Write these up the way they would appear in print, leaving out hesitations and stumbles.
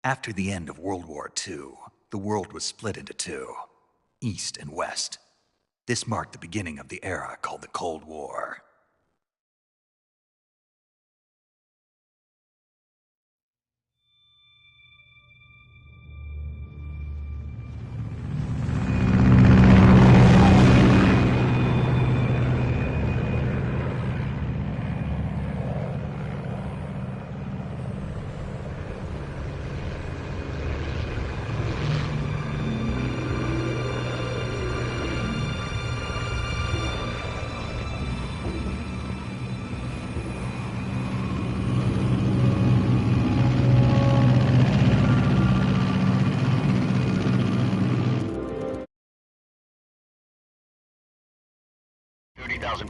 After the end of World War II, the world was split into two, East and West. This marked the beginning of the era called the Cold War.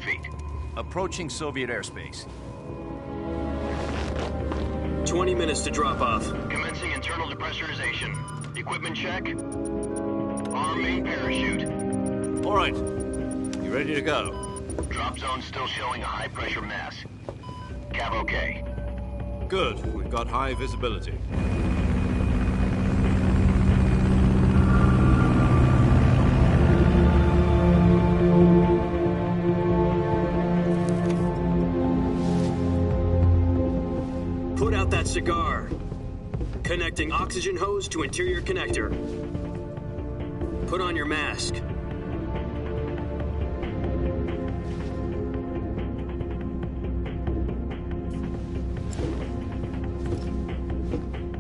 Feet. Approaching Soviet airspace. 20 minutes to drop off. Commencing internal depressurization. Equipment check. Arm main parachute. All right. You ready to go? Drop zone still showing a high pressure mass. Cav okay. Good. We've got high visibility. Put out that cigar. Connecting oxygen hose to interior connector. Put on your mask.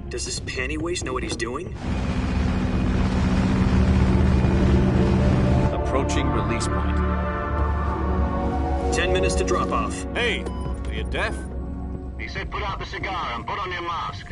Does this panty waste know what he's doing? Approaching release point. 10 minutes to drop off. Hey, are you deaf? He said put out the cigar and put on your mask.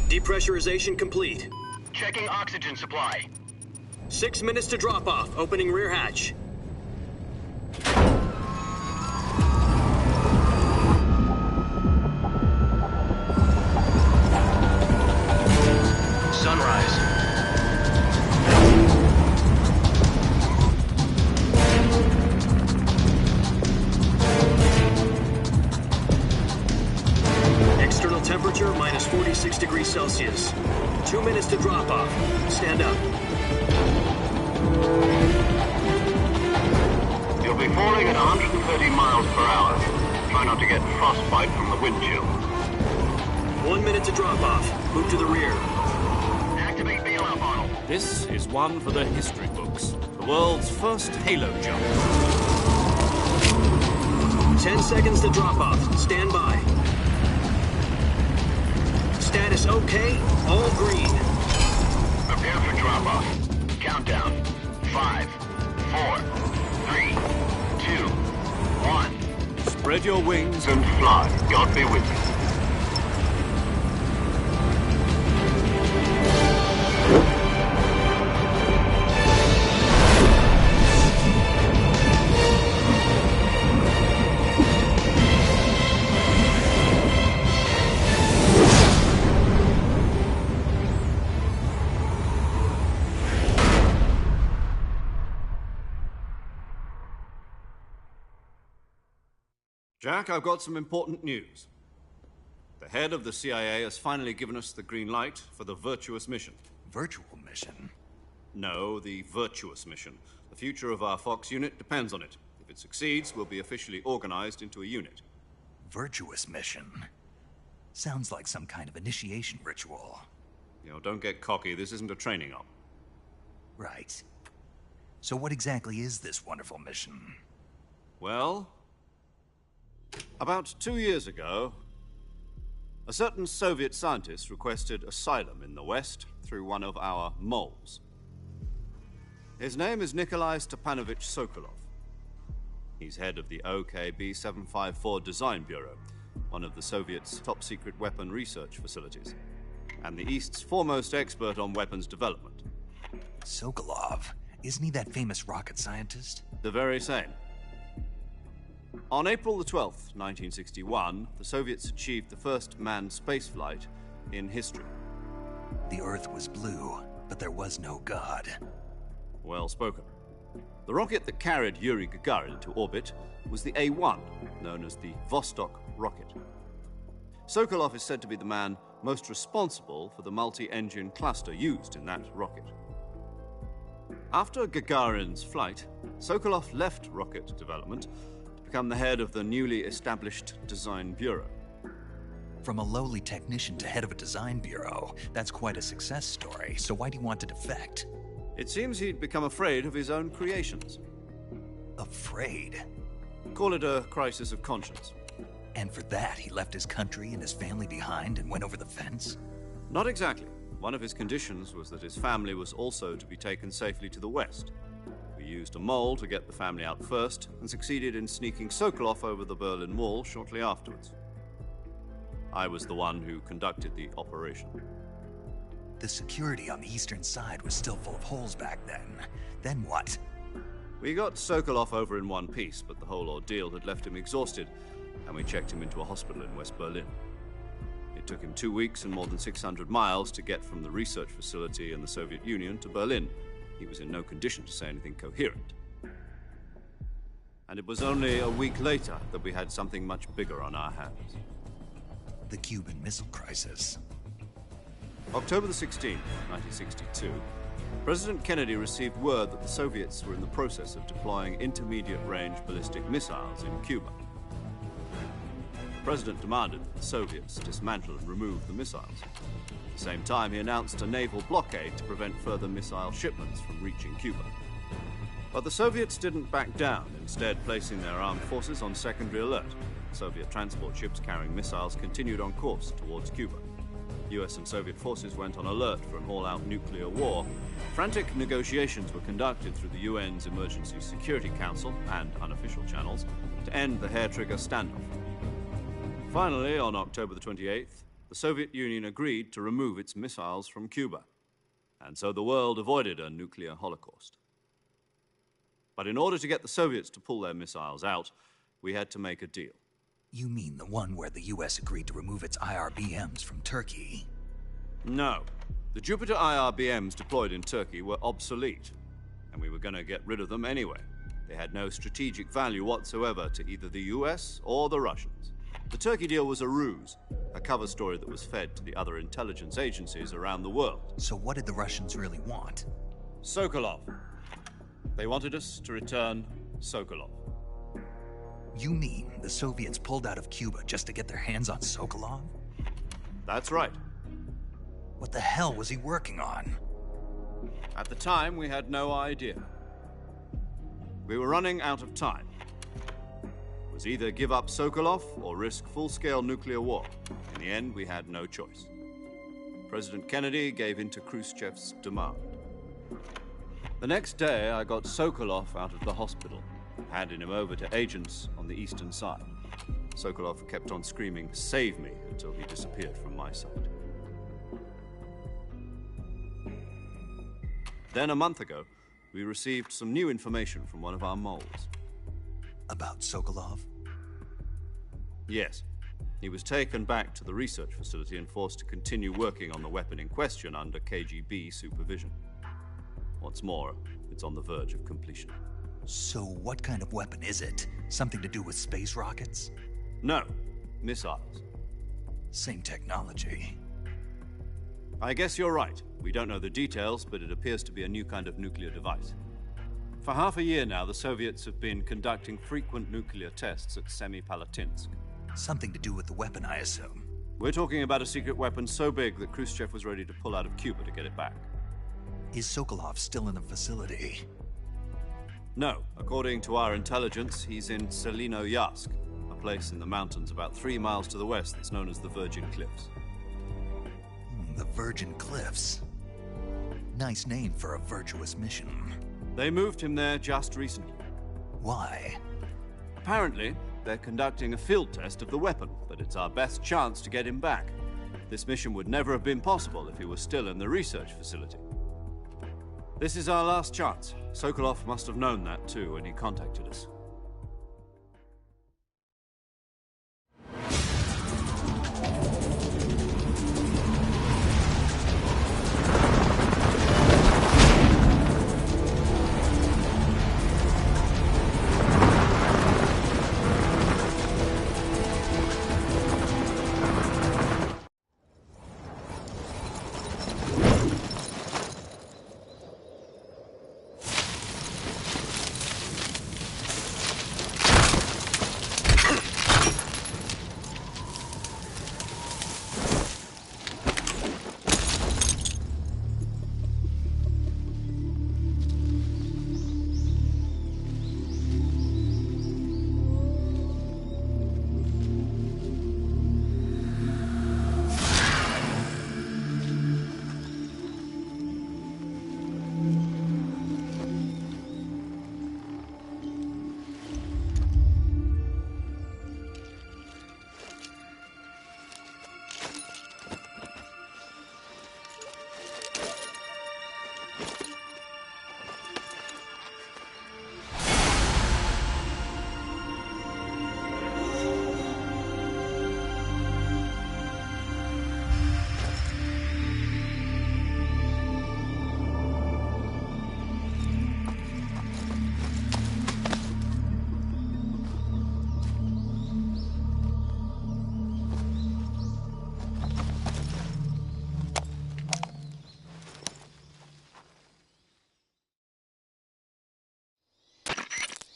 Depressurization complete. Checking oxygen supply. 6 minutes to drop off. Opening rear hatch. Sunrise. External temperature minus 46 degrees Celsius. 2 minutes to drop off. Stand up. You'll be falling at 130 miles per hour. Try not to get frostbite from the wind chill. 1 minute to drop off. Move to the rear. Activate bailout model. This is one for the history books. The world's first halo jump. 10 seconds to drop off. Stand by. Status okay. All green. Prepare for drop off. Countdown. 5, 4, 3, 2, 1. Spread your wings And fly. God be with you. Jack, I've got some important news. The head of the CIA has finally given us the green light for the Virtuous mission. Virtual mission? No, the Virtuous mission. The future of our Fox unit depends on it. If it succeeds, we'll be officially organized into a unit. Virtuous mission? Sounds like some kind of initiation ritual. You know, don't get cocky. This isn't a training op. Right. So what exactly is this wonderful mission? Well, about 2 years ago, a certain Soviet scientist requested asylum in the West through one of our moles. His name is Nikolai Stepanovich Sokolov. He's head of the OKB-754 Design Bureau, one of the Soviets' top-secret weapon research facilities, and the East's foremost expert on weapons development. Sokolov? Isn't he that famous rocket scientist? The very same. On April the 12th, 1961, the Soviets achieved the first manned spaceflight in history. The Earth was blue, but there was no God. Well spoken. The rocket that carried Yuri Gagarin into orbit was the A-1, known as the Vostok rocket. Sokolov is said to be the man most responsible for the multi-engine cluster used in that rocket. After Gagarin's flight, Sokolov left rocket development to become the head of the newly established Design Bureau. From a lowly technician to head of a design bureau, that's quite a success story, so why do you want to defect? It seems he'd become afraid of his own creations. Afraid? Call it a crisis of conscience. And for that, he left his country and his family behind and went over the fence? Not exactly. One of his conditions was that his family was also to be taken safely to the west. We used a mole to get the family out first and succeeded in sneaking Sokolov over the Berlin Wall shortly afterwards. I was the one who conducted the operation. The security on the eastern side was still full of holes back then. Then what? We got Sokolov over in one piece, but the whole ordeal had left him exhausted, and we checked him into a hospital in West Berlin. It took him 2 weeks and more than 600 miles to get from the research facility in the Soviet Union to Berlin. He was in no condition to say anything coherent. And it was only a week later that we had something much bigger on our hands. The Cuban Missile Crisis. October the 16th, 1962, President Kennedy received word that the Soviets were in the process of deploying intermediate-range ballistic missiles in Cuba. The President demanded that the Soviets dismantle and remove the missiles. At the same time, he announced a naval blockade to prevent further missile shipments from reaching Cuba. But the Soviets didn't back down, instead placing their armed forces on secondary alert. Soviet transport ships carrying missiles continued on course towards Cuba. US and Soviet forces went on alert for an all-out nuclear war. Frantic negotiations were conducted through the UN's Emergency Security Council and unofficial channels to end the hair-trigger standoff. Finally, on October the 28th, the Soviet Union agreed to remove its missiles from Cuba, and so the world avoided a nuclear holocaust. But in order to get the Soviets to pull their missiles out, we had to make a deal. You mean the one where the US agreed to remove its IRBMs from Turkey? No. The Jupiter IRBMs deployed in Turkey were obsolete, and we were going to get rid of them anyway. They had no strategic value whatsoever to either the US or the Russians. The Turkey deal was a ruse, a cover story that was fed to the other intelligence agencies around the world. So what did the Russians really want? Sokolov. They wanted us to return Sokolov. You mean the Soviets pulled out of Cuba just to get their hands on Sokolov? That's right. What the hell was he working on? At the time, we had no idea. We were running out of time. It was either give up Sokolov or risk full-scale nuclear war. In the end, we had no choice. President Kennedy gave in to Khrushchev's demand. The next day, I got Sokolov out of the hospital, handing him over to agents on the eastern side. Sokolov kept on screaming, "Save me," until he disappeared from my sight. Then, a month ago, we received some new information from one of our moles. About Sokolov? Yes. He was taken back to the research facility and forced to continue working on the weapon in question under KGB supervision. What's more, it's on the verge of completion. So what kind of weapon is it? Something to do with space rockets? No, missiles. Same technology. I guess you're right. We don't know the details, but it appears to be a new kind of nuclear device. For half a year now, the Soviets have been conducting frequent nuclear tests at Semipalatinsk. Something to do with the weapon, I assume. We're talking about a secret weapon so big that Khrushchev was ready to pull out of Cuba to get it back. Is Sokolov still in the facility? No. According to our intelligence, he's in Selinoyarsk, a place in the mountains about 3 miles to the west that's known as the Virgin Cliffs. The Virgin Cliffs. Nice name for a virtuous mission. They moved him there just recently. Why? Apparently, they're conducting a field test of the weapon, but it's our best chance to get him back. This mission would never have been possible if he was still in the research facility. This is our last chance. Sokolov must have known that too when he contacted us.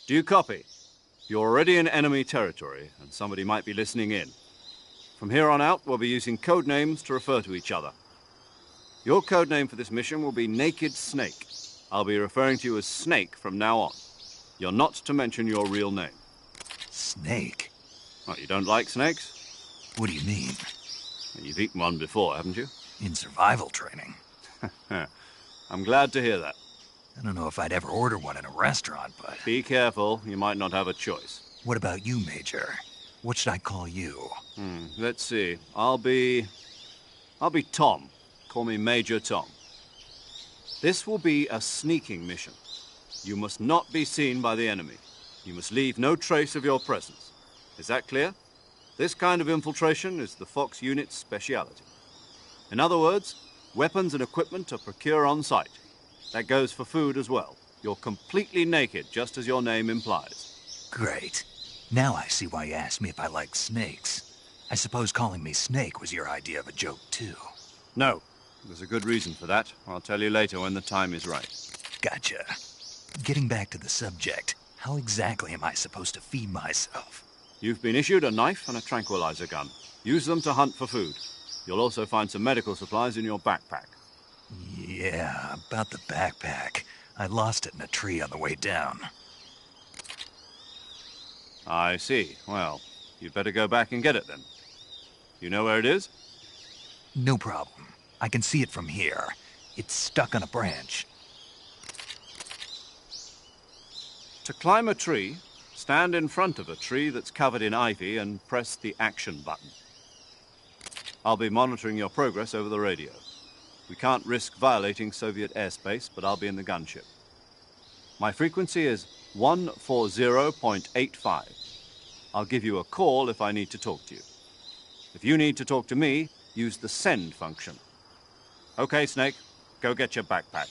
Do you copy? You're already in enemy territory, and somebody might be listening in. From here on out, we'll be using code names to refer to each other. Your code name for this mission will be Naked Snake. I'll be referring to you as Snake from now on. You're not to mention your real name. Snake? What, you don't like snakes? What do you mean? You've eaten one before, haven't you? In survival training. I'm glad to hear that. I don't know if I'd ever order one in a restaurant, but... Be careful, you might not have a choice. What about you, Major? What should I call you? Let's see. I'll be Tom. Call me Major Tom. This will be a sneaking mission. You must not be seen by the enemy. You must leave no trace of your presence. Is that clear? This kind of infiltration is the Fox unit's speciality. In other words, weapons and equipment are procured on site. That goes for food as well. You're completely naked, just as your name implies. Great. Now I see why you asked me if I like snakes. I suppose calling me Snake was your idea of a joke, too. No. There's a good reason for that. I'll tell you later when the time is right. Gotcha. Getting back to the subject, how exactly am I supposed to feed myself? You've been issued a knife and a tranquilizer gun. Use them to hunt for food. You'll also find some medical supplies in your backpack. Yeah, about the backpack. I lost it in a tree on the way down. I see. Well, you'd better go back and get it then. You know where it is? No problem. I can see it from here. It's stuck on a branch. To climb a tree, stand in front of a tree that's covered in ivy and press the action button. I'll be monitoring your progress over the radio. We can't risk violating Soviet airspace, but I'll be in the gunship. My frequency is 140.85. I'll give you a call if I need to talk to you. If you need to talk to me, use the send function. Okay, Snake, go get your backpack.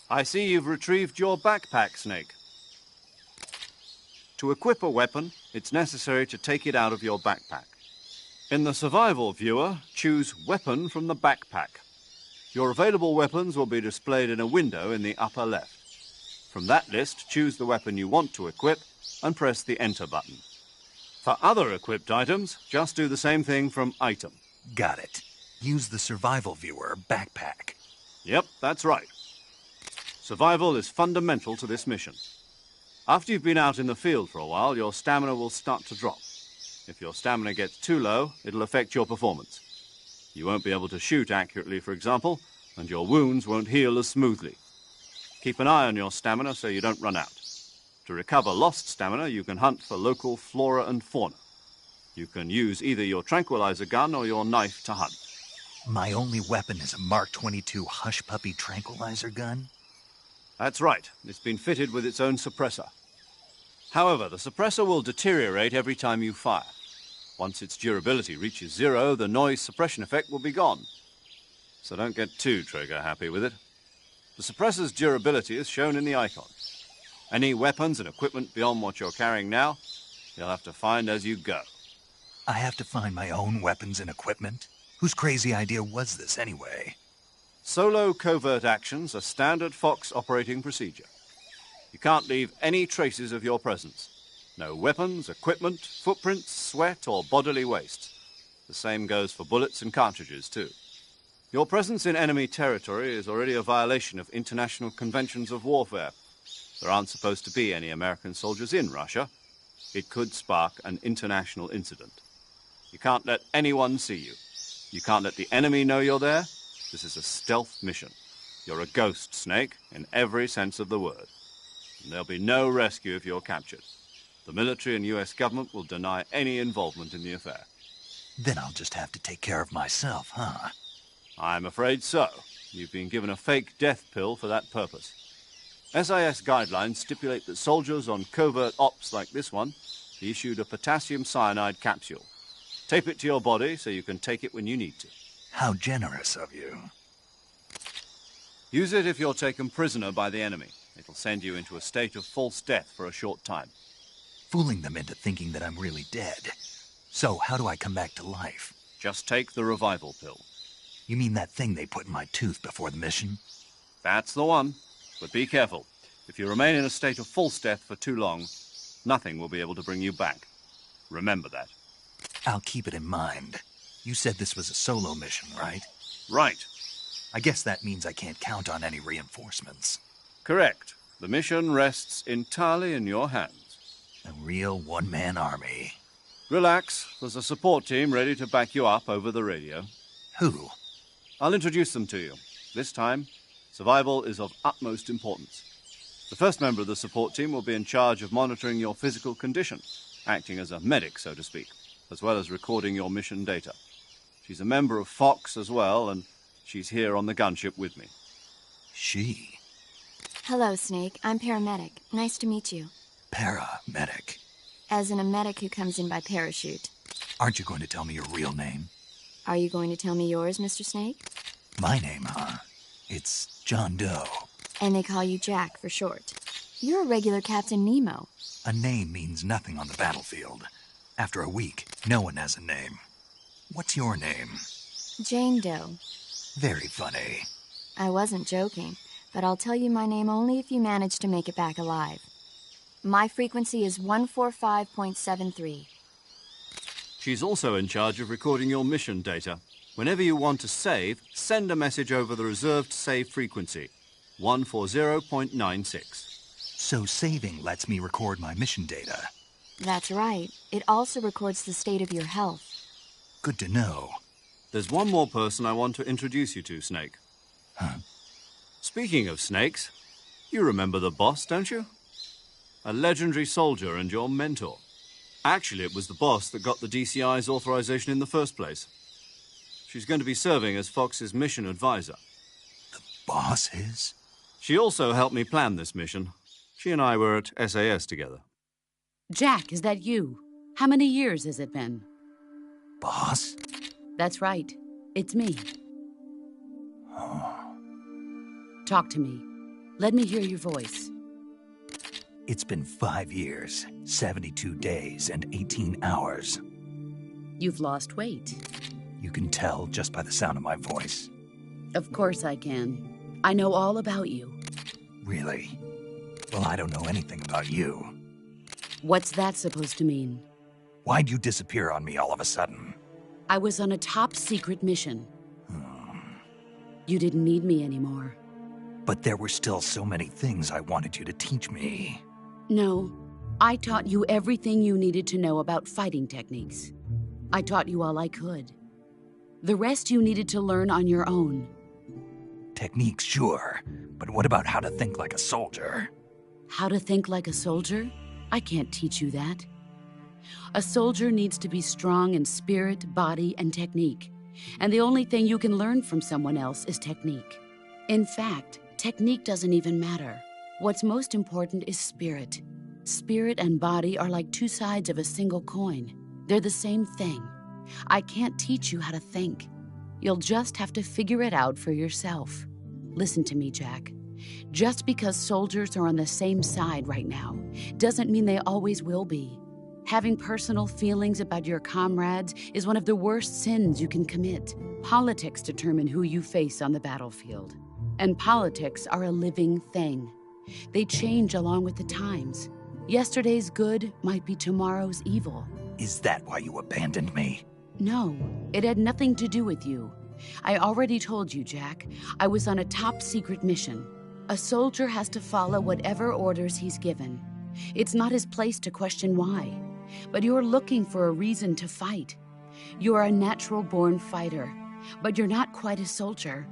I see you've retrieved your backpack, Snake. To equip a weapon, it's necessary to take it out of your backpack. In the survival viewer, choose Weapon from the backpack. Your available weapons will be displayed in a window in the upper left. From that list, choose the weapon you want to equip and press the Enter button. For other equipped items, just do the same thing from Item. Got it. Use the survival viewer backpack. Yep, that's right. Survival is fundamental to this mission. After you've been out in the field for a while, your stamina will start to drop. If your stamina gets too low, it'll affect your performance. You won't be able to shoot accurately, for example, and your wounds won't heal as smoothly. Keep an eye on your stamina so you don't run out. To recover lost stamina, you can hunt for local flora and fauna. You can use either your tranquilizer gun or your knife to hunt. My only weapon is a Mark 22 Hush Puppy tranquilizer gun? That's right. It's been fitted with its own suppressor. However, the suppressor will deteriorate every time you fire. Once its durability reaches 0, the noise suppression effect will be gone. So don't get too trigger happy with it. The suppressor's durability is shown in the icon. Any weapons and equipment beyond what you're carrying now, you'll have to find as you go. I have to find my own weapons and equipment? Whose crazy idea was this, anyway? Solo covert actions are standard Fox operating procedure. You can't leave any traces of your presence. No weapons, equipment, footprints, sweat, or bodily waste. The same goes for bullets and cartridges, too. Your presence in enemy territory is already a violation of international conventions of warfare. There aren't supposed to be any American soldiers in Russia. It could spark an international incident. You can't let anyone see you. You can't let the enemy know you're there. This is a stealth mission. You're a ghost, Snake, in every sense of the word. And there'll be no rescue if you're captured. The military and US government will deny any involvement in the affair. Then I'll just have to take care of myself, huh? I'm afraid so. You've been given a fake death pill for that purpose. SIS guidelines stipulate that soldiers on covert ops like this one be issued a potassium cyanide capsule. Tape it to your body so you can take it when you need to. How generous of you. Use it if you're taken prisoner by the enemy. It'll send you into a state of false death for a short time. Fooling them into thinking that I'm really dead. So, how do I come back to life? Just take the revival pill. You mean that thing they put in my tooth before the mission? That's the one. But be careful. If you remain in a state of false death for too long, nothing will be able to bring you back. Remember that. I'll keep it in mind. You said this was a solo mission, right? Right. I guess that means I can't count on any reinforcements. Correct. The mission rests entirely in your hands. A real one-man army. Relax. There's a support team ready to back you up over the radio. Who? I'll introduce them to you. This time, survival is of utmost importance. The first member of the support team will be in charge of monitoring your physical condition, acting as a medic, so to speak, as well as recording your mission data. She's a member of Fox as well, and she's here on the gunship with me. She? Hello, Snake. I'm paramedic. Nice to meet you. Paramedic. As in a medic who comes in by parachute. Aren't you going to tell me your real name? Are you going to tell me yours, Mr. Snake? My name, huh? It's John Doe. And they call you Jack for short. You're a regular Captain Nemo. A name means nothing on the battlefield. After a week, no one has a name. What's your name? Jane Doe. Very funny. I wasn't joking, but I'll tell you my name only if you manage to make it back alive. My frequency is 145.73. She's also in charge of recording your mission data. Whenever you want to save, send a message over the reserved save frequency, 140.96. So saving lets me record my mission data. That's right. It also records the state of your health. Good to know. There's one more person I want to introduce you to, Snake. Huh? Speaking of snakes, you remember the boss, don't you? A legendary soldier and your mentor. Actually, it was the boss that got the DCI's authorization in the first place. She's going to be serving as Fox's mission advisor. The boss is? She also helped me plan this mission. She and I were at SAS together. Jack, is that you? How many years has it been? Boss? That's right. It's me. Oh. Talk to me. Let me hear your voice. It's been 5 years, 72 days, and 18 hours. You've lost weight. You can tell just by the sound of my voice. Of course I can. I know all about you. Really? Well, I don't know anything about you. What's that supposed to mean? Why'd you disappear on me all of a sudden? I was on a top-secret mission. You didn't need me anymore. But there were still so many things I wanted you to teach me. No, I taught you everything you needed to know about fighting techniques. I taught you all I could. The rest you needed to learn on your own. Techniques, sure. But what about how to think like a soldier? How to think like a soldier? I can't teach you that. A soldier needs to be strong in spirit, body, and technique. And the only thing you can learn from someone else is technique. In fact, technique doesn't even matter. What's most important is spirit. Spirit and body are like two sides of a single coin. They're the same thing. I can't teach you how to think. You'll just have to figure it out for yourself. Listen to me, Jack. Just because soldiers are on the same side right now doesn't mean they always will be. Having personal feelings about your comrades is one of the worst sins you can commit. Politics determine who you face on the battlefield. And politics are a living thing. They change along with the times. Yesterday's good might be tomorrow's evil. Is that why you abandoned me? No, it had nothing to do with you. I already told you, Jack. I was on a top-secret mission. A soldier has to follow whatever orders he's given. It's not his place to question why. But you're looking for a reason to fight. You're a natural-born fighter, but you're not quite a soldier.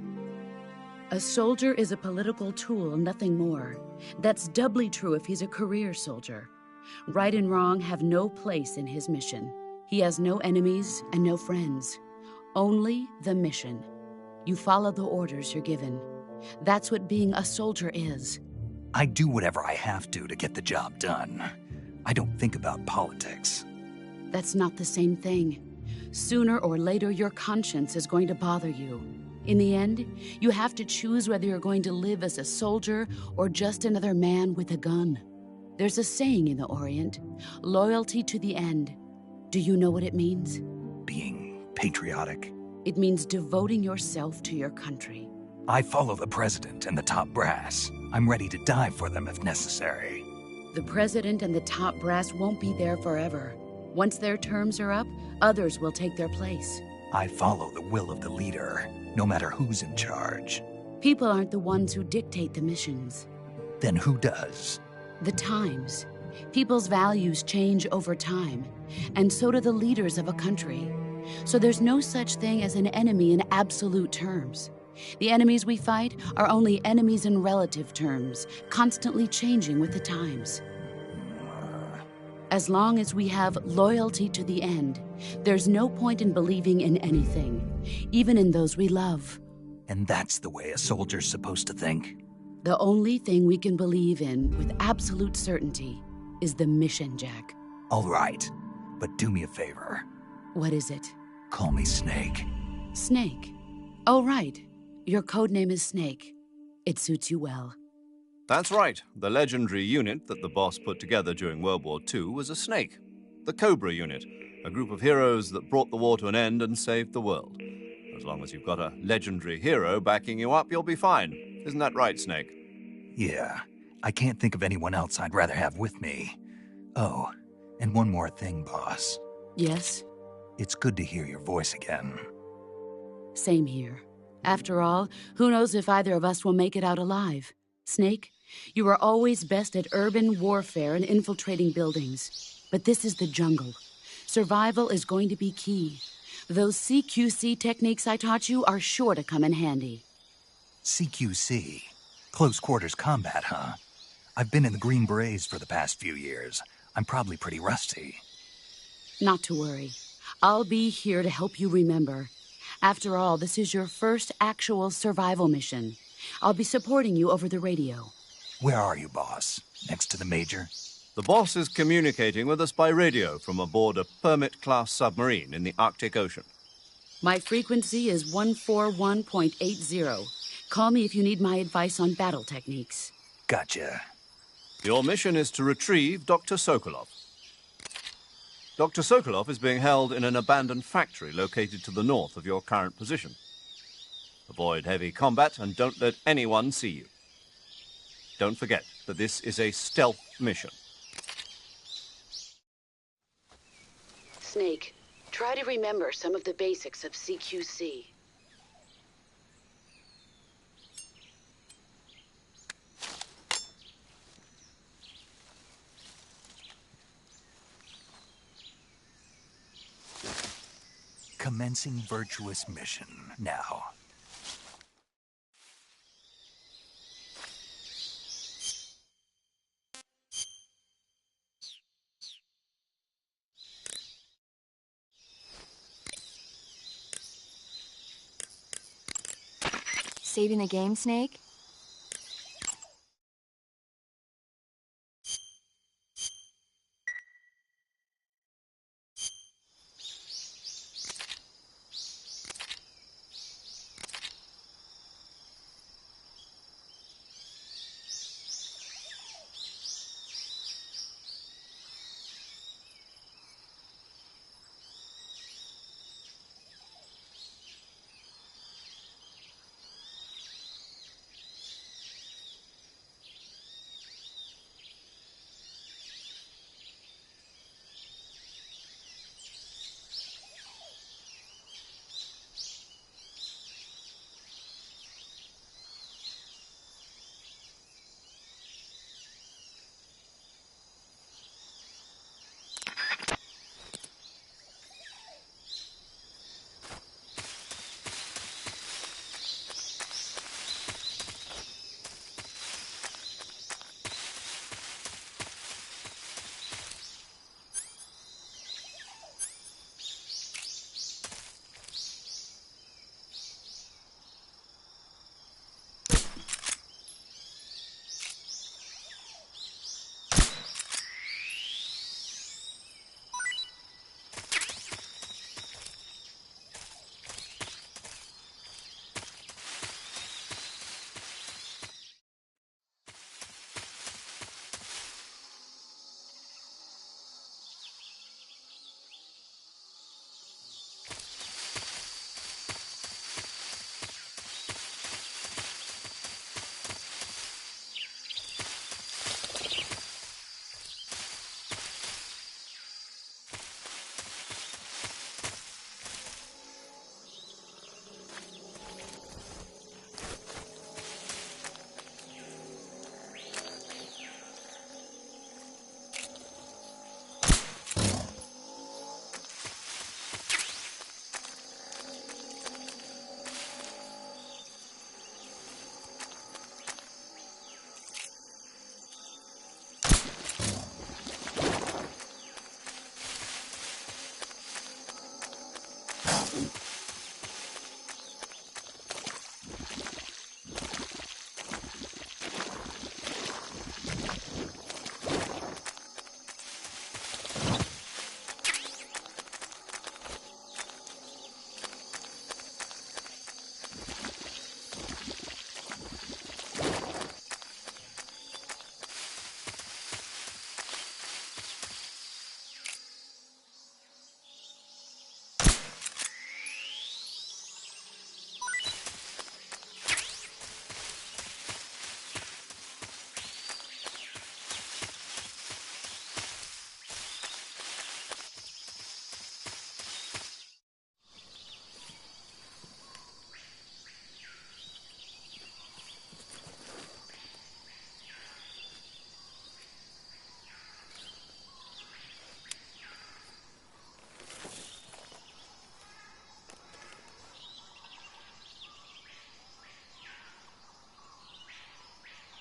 A soldier is a political tool, nothing more. That's doubly true if he's a career soldier. Right and wrong have no place in his mission. He has no enemies and no friends. Only the mission. You follow the orders you're given. That's what being a soldier is. I do whatever I have to get the job done. I don't think about politics. That's not the same thing. Sooner or later, your conscience is going to bother you. In the end, you have to choose whether you're going to live as a soldier or just another man with a gun. There's a saying in the Orient, loyalty to the end. Do you know what it means? Being patriotic. It means devoting yourself to your country. I follow the president and the top brass. I'm ready to die for them if necessary. The president and the top brass won't be there forever. Once their terms are up, others will take their place. I follow the will of the leader, no matter who's in charge. People aren't the ones who dictate the missions. Then who does? The times. People's values change over time, and so do the leaders of a country. So there's no such thing as an enemy in absolute terms. The enemies we fight are only enemies in relative terms, constantly changing with the times. As long as we have loyalty to the end, there's no point in believing in anything, even in those we love. And that's the way a soldier's supposed to think? The only thing we can believe in with absolute certainty is the mission, Jack. All right, but do me a favor. What is it? Call me Snake. Snake? Oh, right. Your codename is Snake. It suits you well. That's right. The legendary unit that the boss put together during World War II was a snake. The Cobra unit, a group of heroes that brought the war to an end and saved the world. As long as you've got a legendary hero backing you up, you'll be fine. Isn't that right, Snake? Yeah, I can't think of anyone else I'd rather have with me. Oh, and one more thing, boss. Yes? It's good to hear your voice again. Same here. After all, who knows if either of us will make it out alive? Snake, you are always best at urban warfare and infiltrating buildings. But this is the jungle. Survival is going to be key. Those CQC techniques I taught you are sure to come in handy. CQC? Close quarters combat, huh? I've been in the Green Berets for the past few years. I'm probably pretty rusty. Not to worry. I'll be here to help you remember. After all, this is your first actual survival mission. I'll be supporting you over the radio. Where are you, boss? Next to the Major? The boss is communicating with us by radio from aboard a Permit-class submarine in the Arctic Ocean. My frequency is 141.80. Call me if you need my advice on battle techniques. Gotcha. Your mission is to retrieve Dr. Sokolov. Dr. Sokolov is being held in an abandoned factory located to the north of your current position. Avoid heavy combat and don't let anyone see you. Don't forget that this is a stealth mission. Snake, try to remember some of the basics of CQC. Commencing virtuous mission now. Saving the game, Snake?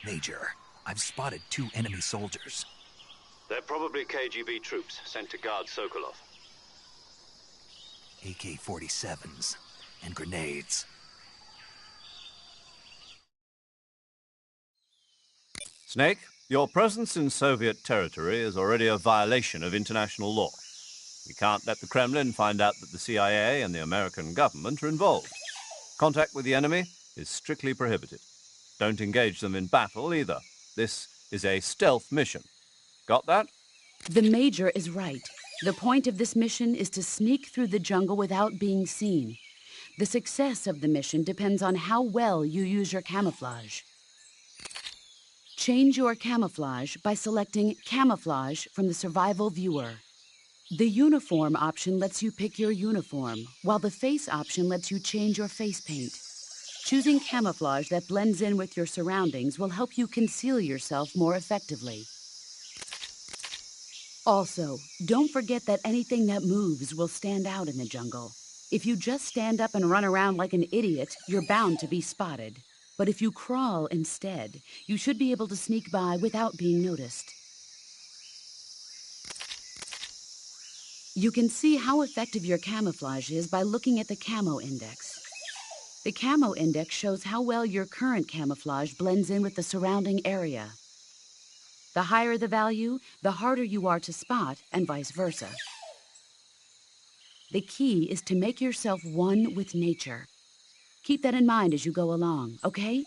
Major, I've spotted 2 enemy soldiers. They're probably KGB troops sent to guard Sokolov. AK-47s and grenades. Snake, your presence in Soviet territory is already a violation of international law. We can't let the Kremlin find out that the CIA and the American government are involved. Contact with the enemy is strictly prohibited. Don't engage them in battle either. This is a stealth mission. Got that? The Major is right. The point of this mission is to sneak through the jungle without being seen. The success of the mission depends on how well you use your camouflage. Change your camouflage by selecting Camouflage from the Survival Viewer. The Uniform option lets you pick your uniform, while the Face option lets you change your face paint. Choosing camouflage that blends in with your surroundings will help you conceal yourself more effectively. Also, don't forget that anything that moves will stand out in the jungle. If you just stand up and run around like an idiot, you're bound to be spotted. But if you crawl instead, you should be able to sneak by without being noticed. You can see how effective your camouflage is by looking at the Camo Index. The Camo Index shows how well your current camouflage blends in with the surrounding area. The higher the value, the harder you are to spot, and vice versa. The key is to make yourself one with nature. Keep that in mind as you go along, okay?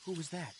Who was that?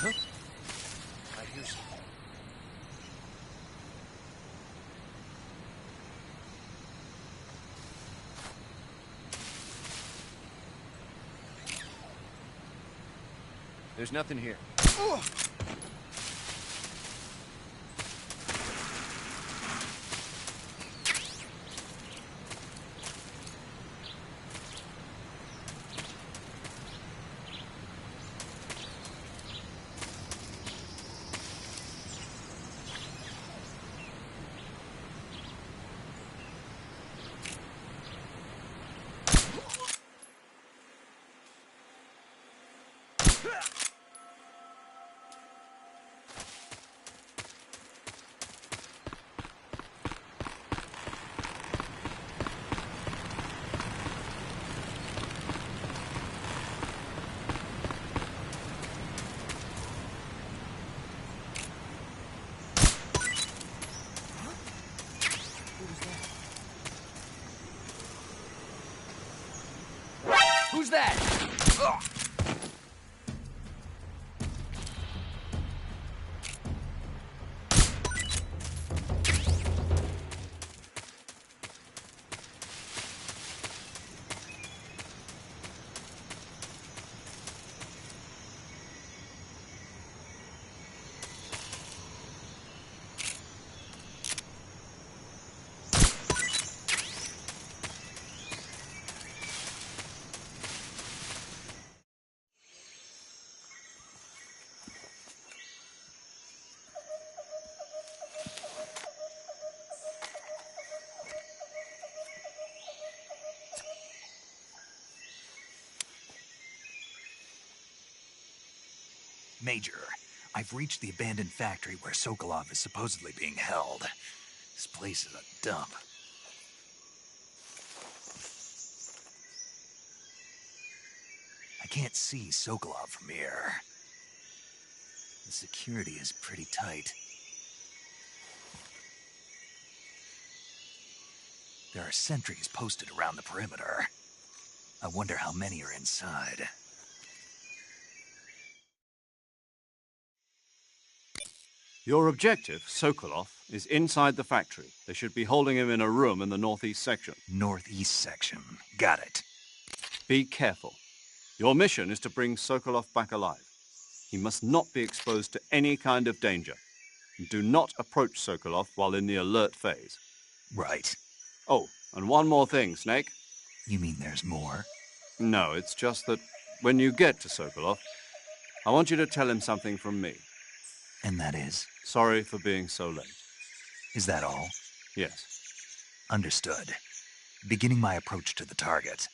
I hear something. There's nothing here. Who's that? Ugh. Major, I've reached the abandoned factory where Sokolov is supposedly being held. This place is a dump. I can't see Sokolov from here. The security is pretty tight. There are sentries posted around the perimeter. I wonder how many are inside. Your objective, Sokolov, is inside the factory. They should be holding him in a room in the northeast section. Northeast section. Got it. Be careful. Your mission is to bring Sokolov back alive. He must not be exposed to any kind of danger. Do not approach Sokolov while in the alert phase. Right. Oh, and one more thing, Snake. You mean there's more? No, it's just that when you get to Sokolov, I want you to tell him something from me. And that is? Sorry for being so late. Is that all? Yes. Understood. Beginning my approach to the target.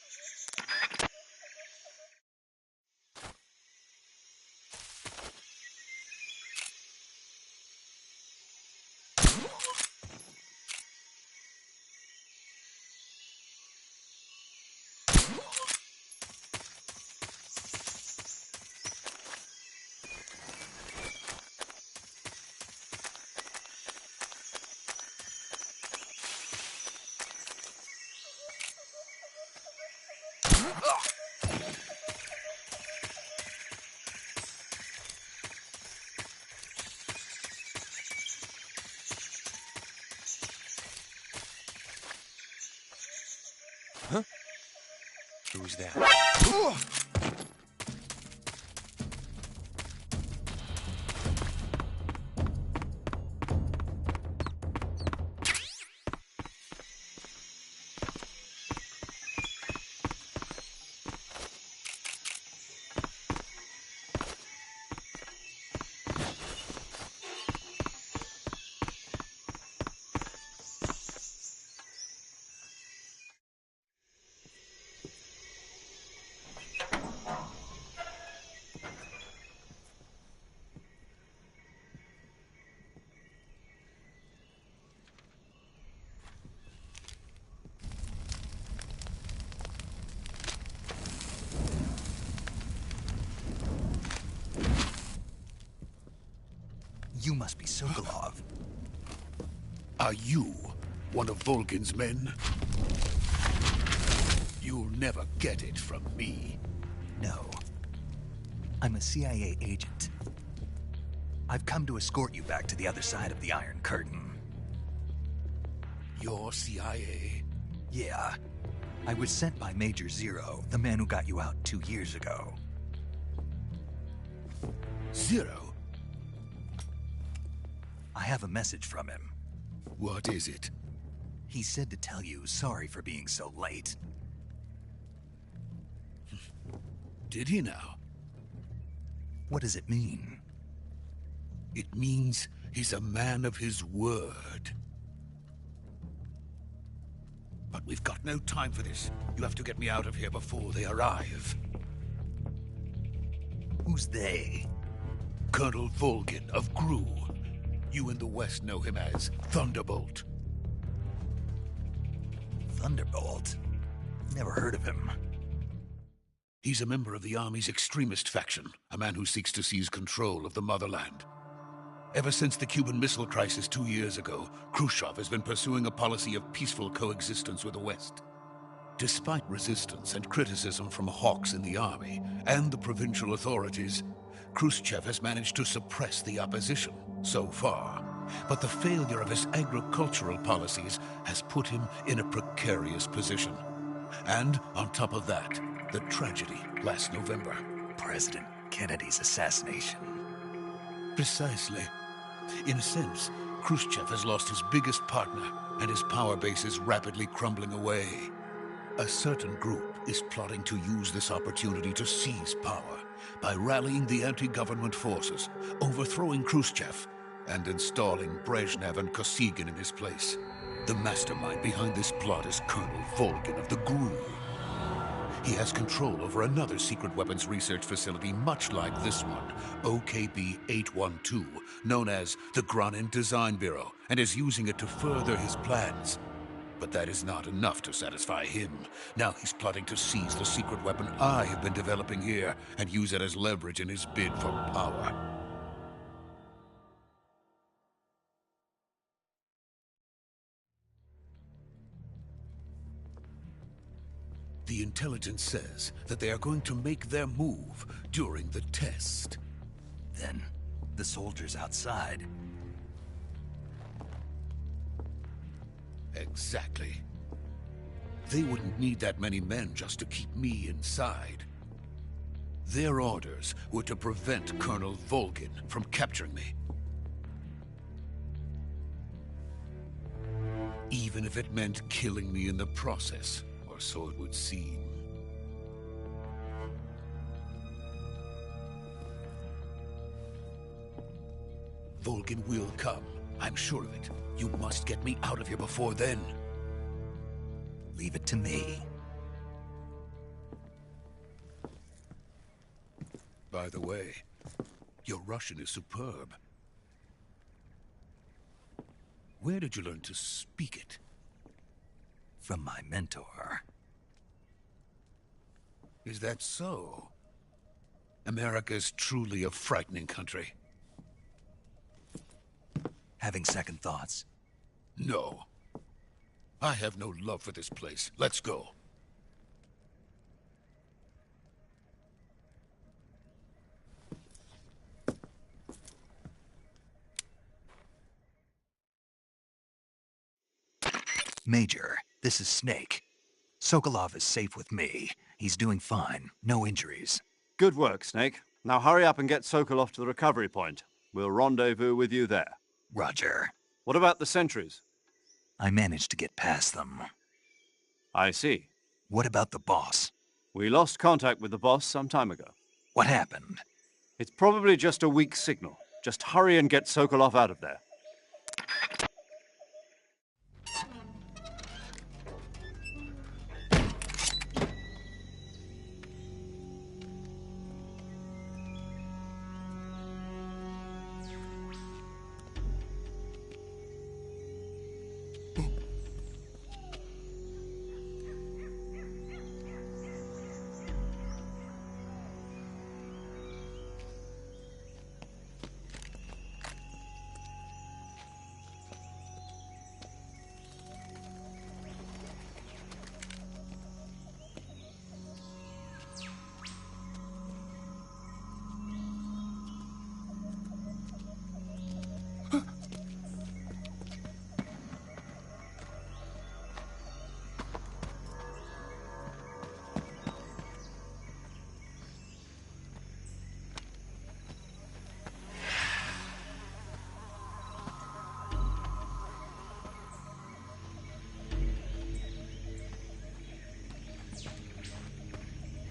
Huh? Who's that? You must be Sokolov. Are you one of Volgin's men? You'll never get it from me. No. I'm a CIA agent. I've come to escort you back to the other side of the Iron Curtain. You're CIA? Yeah. I was sent by Major Zero, the man who got you out 2 years ago. Zero? I have a message from him. What is it? He said to tell you sorry for being so late. Did he now? What does it mean? It means he's a man of his word. But we've got no time for this. You have to get me out of here before they arrive. Who's they? Colonel Volgin of GRU. You in the West know him as Thunderbolt. Thunderbolt? Never heard of him. He's a member of the Army's extremist faction, a man who seeks to seize control of the motherland. Ever since the Cuban Missile Crisis 2 years ago, Khrushchev has been pursuing a policy of peaceful coexistence with the West. Despite resistance and criticism from hawks in the army and the provincial authorities, Khrushchev has managed to suppress the opposition so far. But the failure of his agricultural policies has put him in a precarious position. And on top of that, the tragedy last November. President Kennedy's assassination. Precisely. In a sense, Khrushchev has lost his biggest partner, and his power base is rapidly crumbling away. A certain group is plotting to use this opportunity to seize power by rallying the anti-government forces, overthrowing Khrushchev, and installing Brezhnev and Kosygin in his place. The mastermind behind this plot is Colonel Volgin of the GRU. He has control over another secret weapons research facility much like this one, OKB-812, known as the Granin Design Bureau, and is using it to further his plans. But that is not enough to satisfy him. Now he's plotting to seize the secret weapon I have been developing here and use it as leverage in his bid for power. The intelligence says that they are going to make their move during the test. Then, the soldiers outside. Exactly. They wouldn't need that many men just to keep me inside. Their orders were to prevent Colonel Volgin from capturing me. Even if it meant killing me in the process. So it would seem. Volgin will come. I'm sure of it. You must get me out of here before then. Leave it to me. By the way, your Russian is superb. Where did you learn to speak it? From my mentor. Is that so? America is truly a frightening country. Having second thoughts? No. I have no love for this place. Let's go. Major, this is Snake. Sokolov is safe with me. He's doing fine. No injuries. Good work, Snake. Now hurry up and get Sokolov to the recovery point. We'll rendezvous with you there. Roger. What about the sentries? I managed to get past them. I see. What about the boss? We lost contact with the boss some time ago. What happened? It's probably just a weak signal. Just hurry and get Sokolov out of there.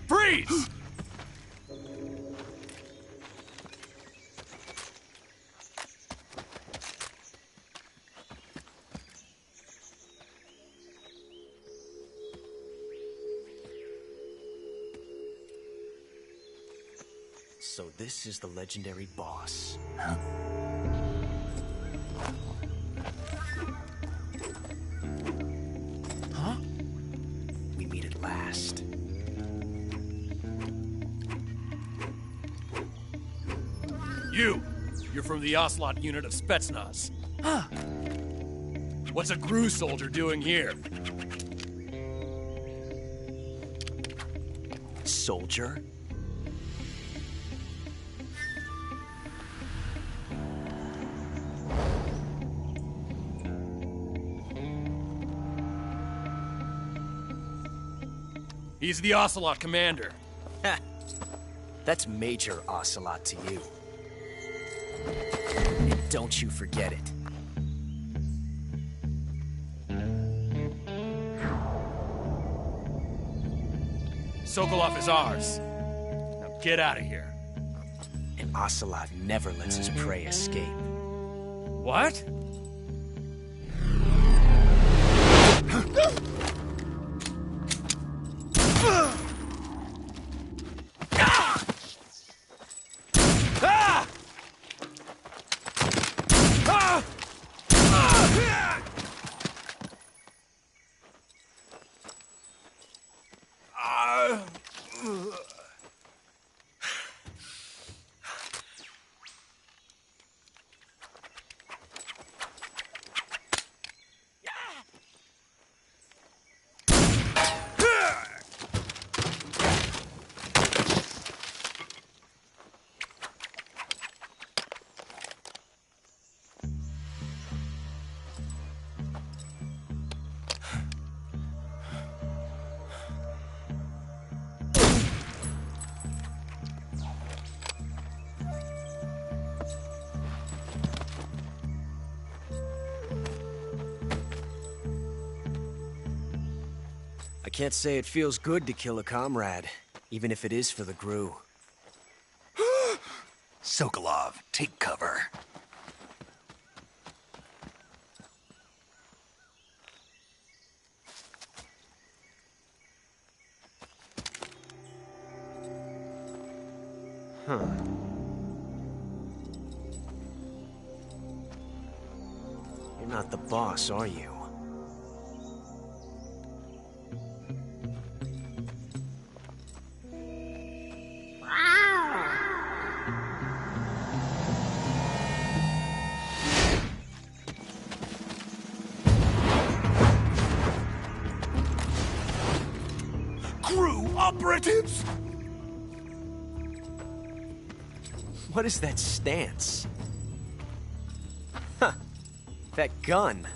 Freeze! So this is the legendary boss. Huh? Huh? We meet at last. You're from the Ocelot unit of Spetsnaz. Huh. What's a GRU soldier doing here? soldier? He's the Ocelot commander. Ha! That's Major Ocelot to you. And don't you forget it. Sokolov is ours. Now get out of here. And Ocelot never lets his prey escape. What? I can't say it feels good to kill a comrade, even if it is for the GRU. Sokolov, take cover. Huh. You're not the boss, are you? GRU operatives! What is that stance? Huh. That gun.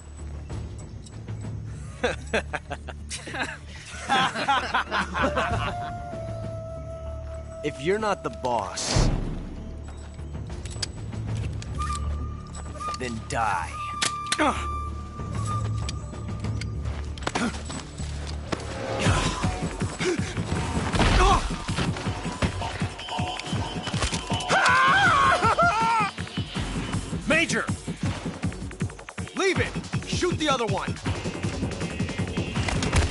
If you're not the boss, then die. Major! Leave it! Shoot the other one!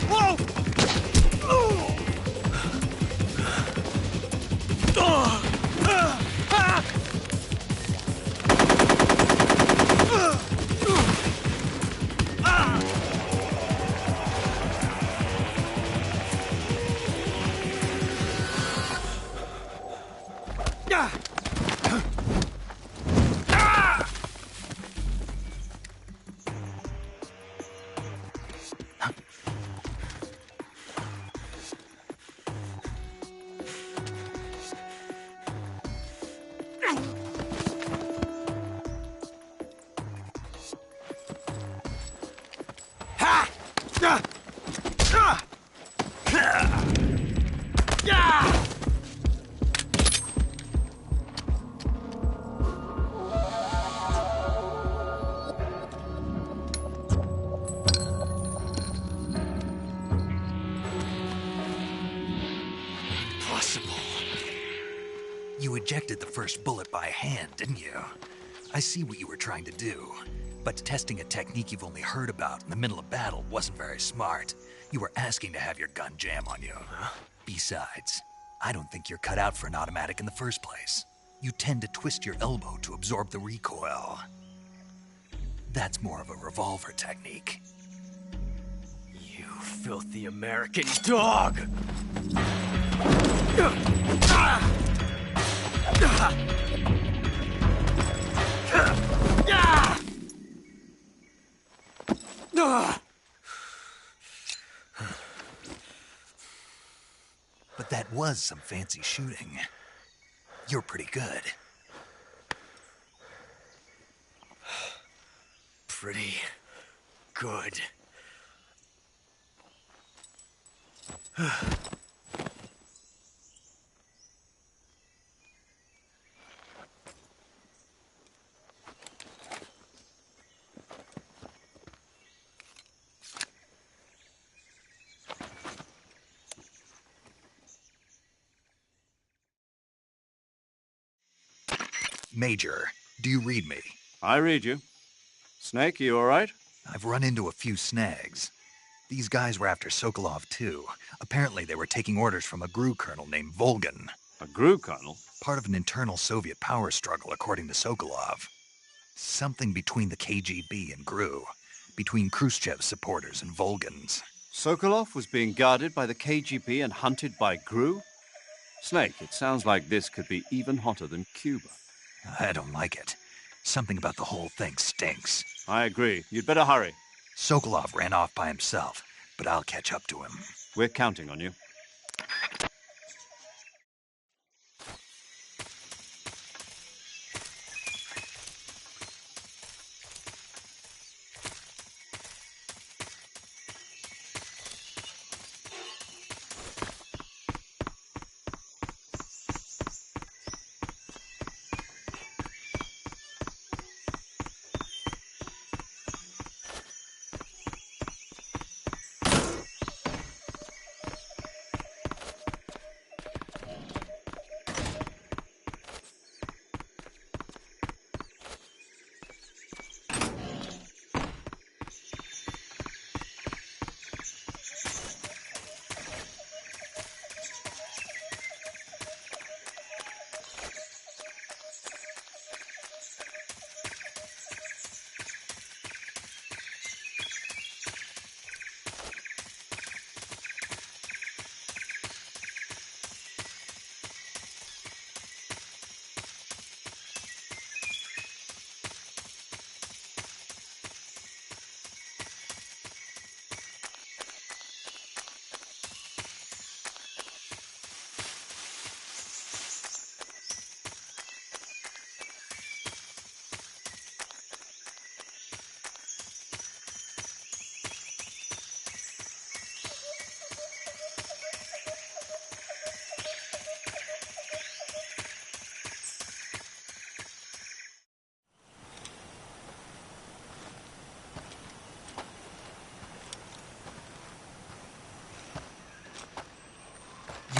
Whoa! You ejected the first bullet by hand, didn't you? I see what you were trying to do. But testing a technique you've only heard about in the middle of battle wasn't very smart. You were asking to have your gun jam on you. Huh? Besides, I don't think you're cut out for an automatic in the first place. You tend to twist your elbow to absorb the recoil. That's more of a revolver technique. You filthy American dog! But That was some fancy shooting. You're pretty good. Pretty good. Major, do you read me? I read you. Snake, you all right? I've run into a few snags. These guys were after Sokolov, too. Apparently, they were taking orders from a GRU colonel named Volgin. A GRU colonel? Part of an internal Soviet power struggle, according to Sokolov. Something between the KGB and GRU. Between Khrushchev's supporters and Volgin's. Sokolov was being guarded by the KGB and hunted by GRU? Snake, it sounds like this could be even hotter than Cuba. I don't like it. Something about the whole thing stinks. I agree. You'd better hurry. Sokolov ran off by himself, but I'll catch up to him. We're counting on you.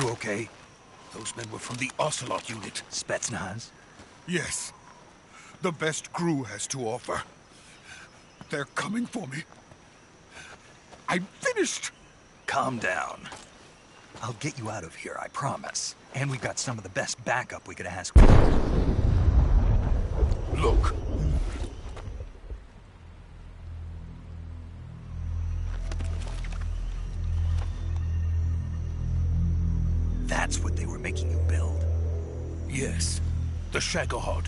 You okay? Those men were from the Ocelot unit. Spetsnaz? Yes. The best GRU has to offer. They're coming for me. I'm finished! Calm down. I'll get you out of here, I promise. And we've got some of the best backup we could ask for. Look. That's what they were making you build? Yes. The Shagohod.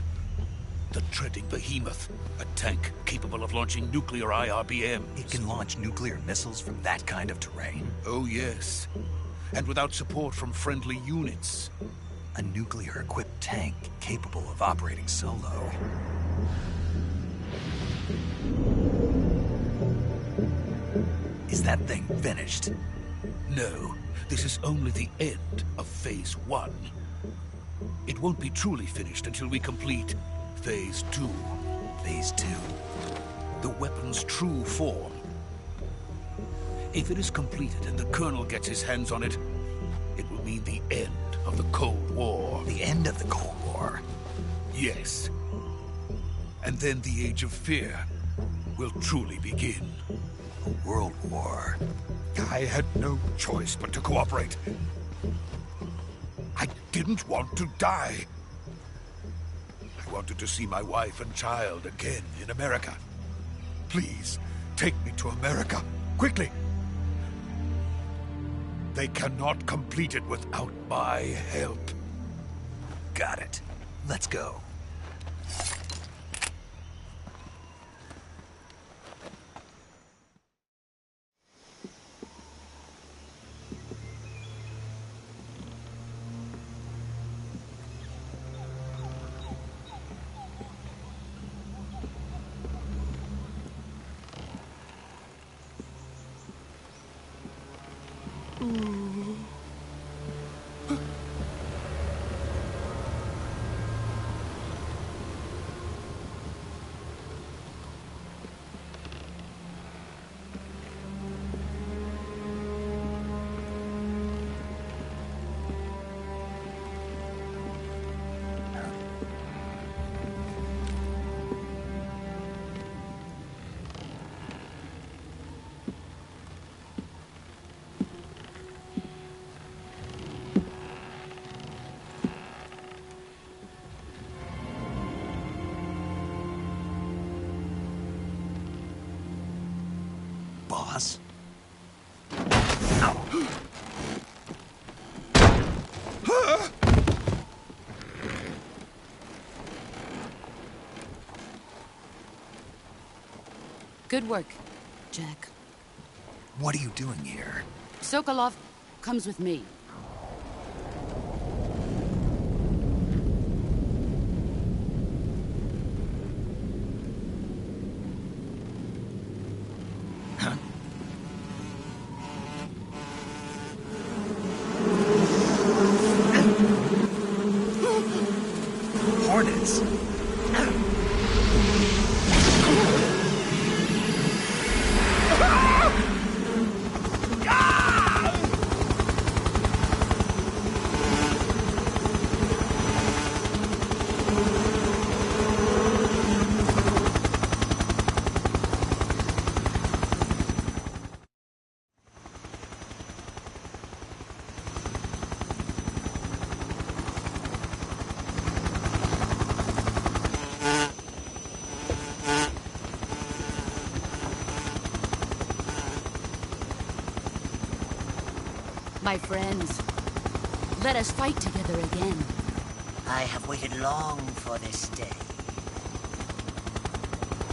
The treading behemoth. A tank capable of launching nuclear IRBMs. It can launch nuclear missiles from that kind of terrain? Oh, yes. And without support from friendly units. A nuclear-equipped tank capable of operating solo. Is that thing finished? No. This is only the end of Phase 1. It won't be truly finished until we complete Phase 2. Phase 2? The weapon's true form. If it is completed and the Colonel gets his hands on it, it will mean the end of the Cold War. The end of the Cold War? Yes. And then the Age of Fear will truly begin. A world war. I had no choice but to cooperate. I didn't want to die. I wanted to see my wife and child again in America. Please, take me to America, quickly. They cannot complete it without my help. Got it. Let's go. Boss? Good work, Jack. What are you doing here? Sokolov comes with me. Hornets? My friends, let us fight together again. I have waited long for this day.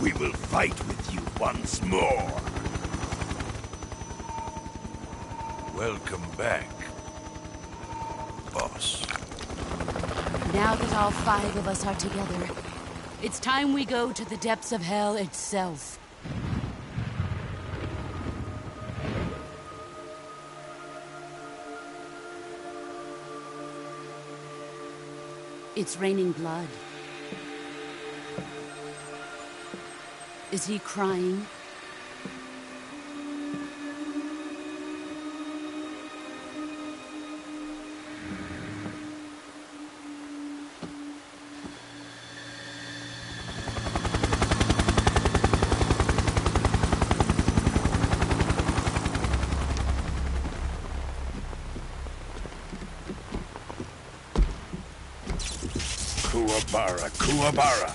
We will fight with you once more. Welcome back, boss. Now that all 5 of us are together, it's time we go to the depths of hell itself. It's raining blood. Is he crying? Kuwabara, Kuwabara.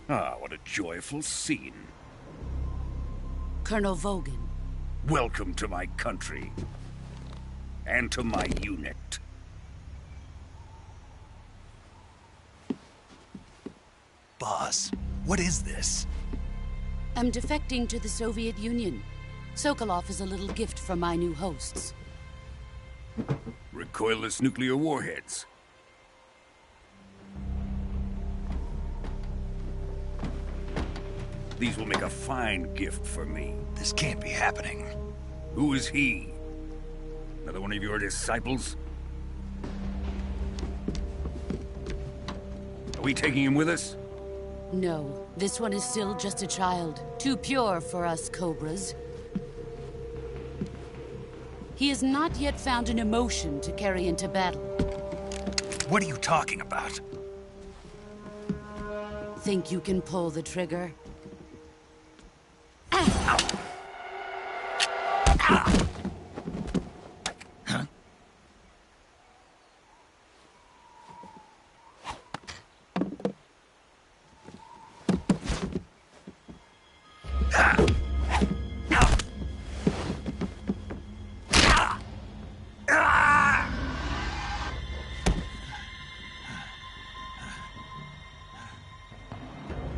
Ah, what a joyful scene. Colonel Vogan. Welcome to my country. And to my unit. Boss, what is this? I'm defecting to the Soviet Union. Sokolov is a little gift from my new hosts. Recoilless nuclear warheads. These will make a fine gift for me. This can't be happening. Who is he? Another one of your disciples? Are we taking him with us? No, this one is still just a child. Too pure for us Cobras. He has not yet found an emotion to carry into battle. What are you talking about? Think you can pull the trigger?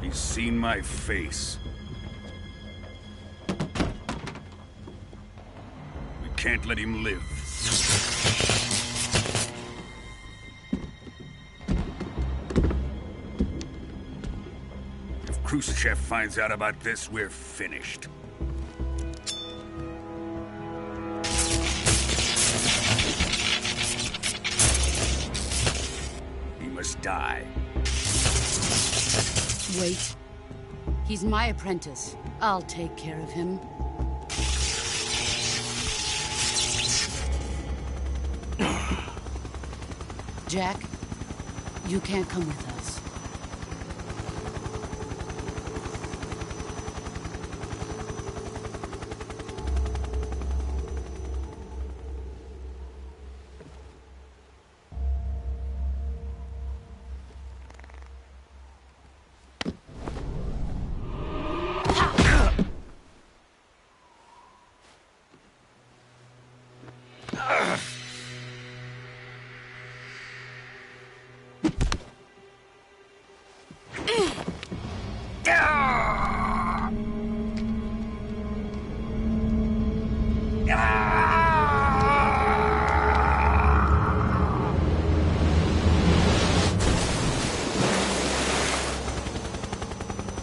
He's seen my face. We can't let him live. Khrushchev finds out about this, we're finished. He must die. Wait. He's my apprentice. I'll take care of him. Jack, you can't come with us.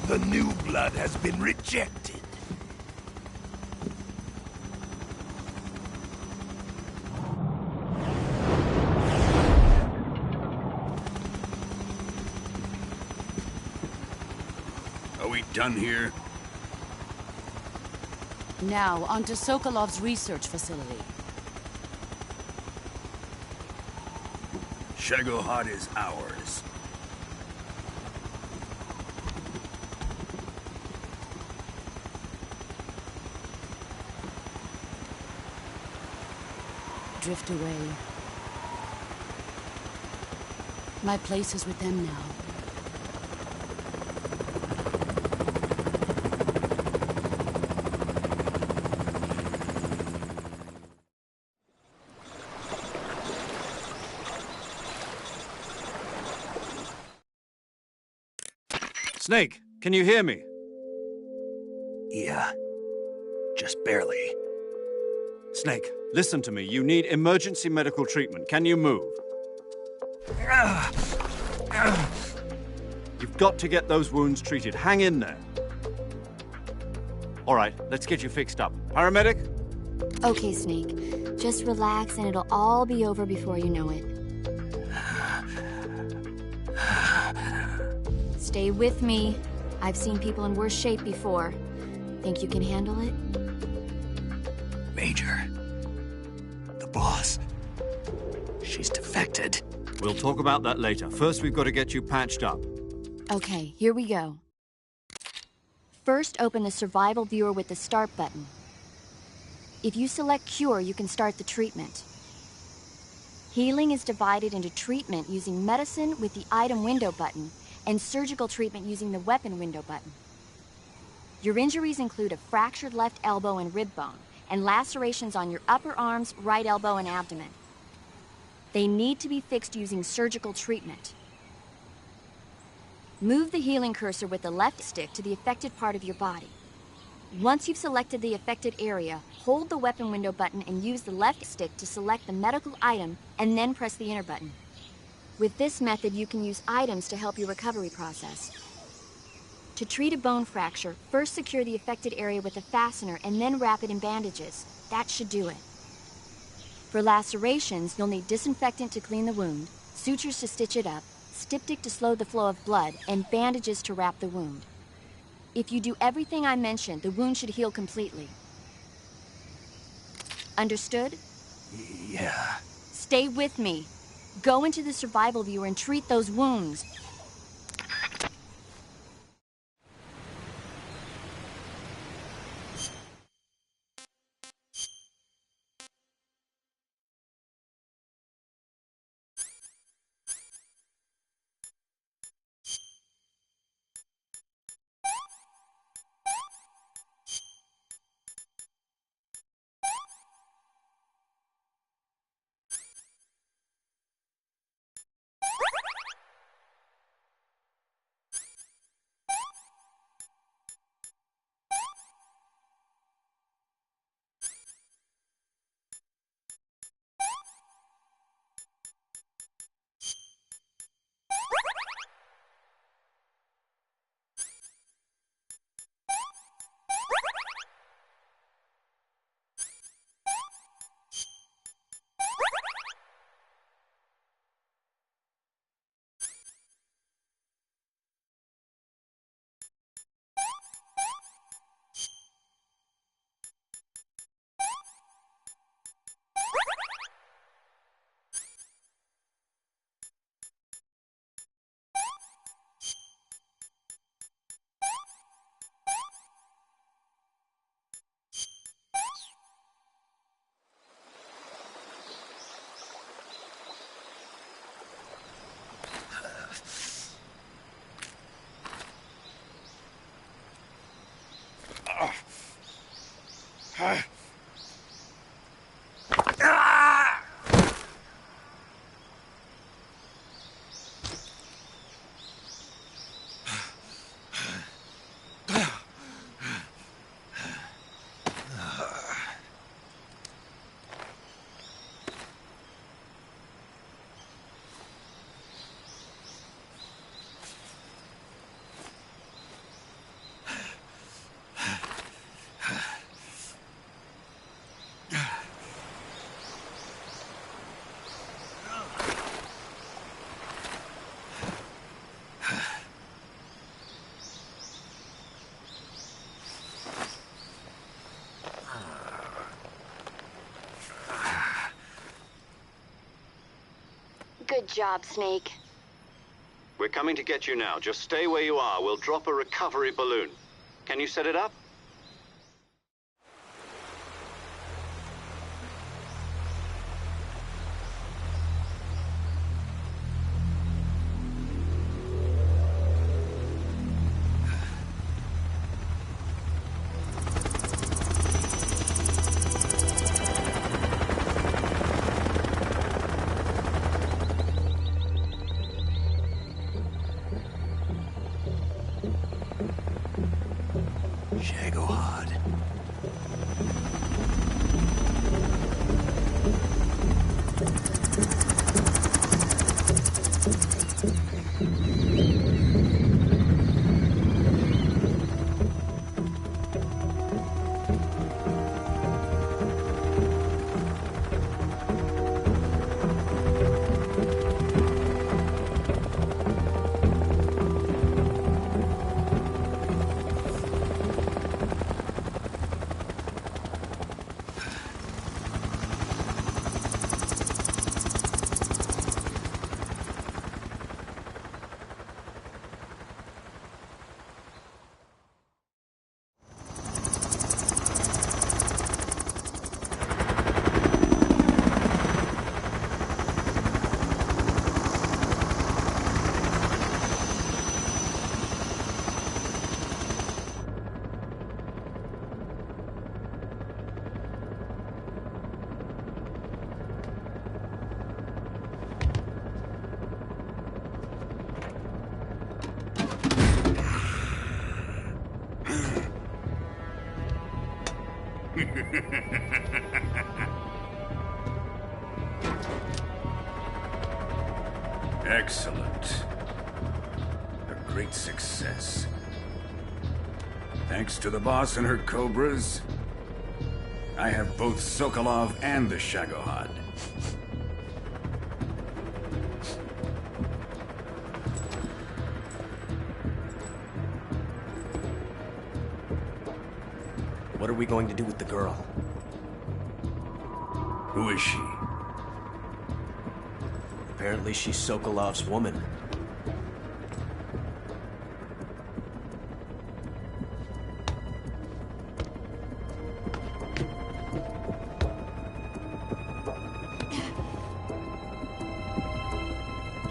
The new blood has been rejected. Are we done here? Now, onto Sokolov's research facility. Shagohod is ours. Drift away. My place is with them now. Snake, can you hear me? Yeah. Just barely. Snake, listen to me. You need emergency medical treatment. Can you move? You've got to get those wounds treated. Hang in there. All right, let's get you fixed up. Paramedic? Okay, Snake. Just relax and it'll all be over before you know it. Stay with me. I've seen people in worse shape before. Think you can handle it? Major. The boss. She's defected. We'll talk about that later. First, we've got to get you patched up. Okay, here we go. First, open the survival viewer with the start button. If you select cure, you can start the treatment. Healing is divided into treatment using medicine with the item window button and surgical treatment using the weapon window button. Your injuries include a fractured left elbow and rib bone, and lacerations on your upper arms, right elbow, and abdomen. They need to be fixed using surgical treatment. Move the healing cursor with the left stick to the affected part of your body. Once you've selected the affected area, hold the weapon window button and use the left stick to select the medical item, and then press the enter button. With this method, you can use items to help your recovery process. To treat a bone fracture, first secure the affected area with a fastener and then wrap it in bandages. That should do it. For lacerations, you'll need disinfectant to clean the wound, sutures to stitch it up, styptic to slow the flow of blood, and bandages to wrap the wound. If you do everything I mentioned, the wound should heal completely. Understood? Yeah. Stay with me. Go into the survival viewer and treat those wounds. Good job, Snake. We're coming to get you now. Just stay where you are. We'll drop a recovery balloon. Can you set it up? Shagohod. Excellent. A great success. Thanks to the boss and her cobras, I have both Sokolov and the Shagohod. What are we going to do with the girl? Who is she? Apparently she's Sokolov's woman.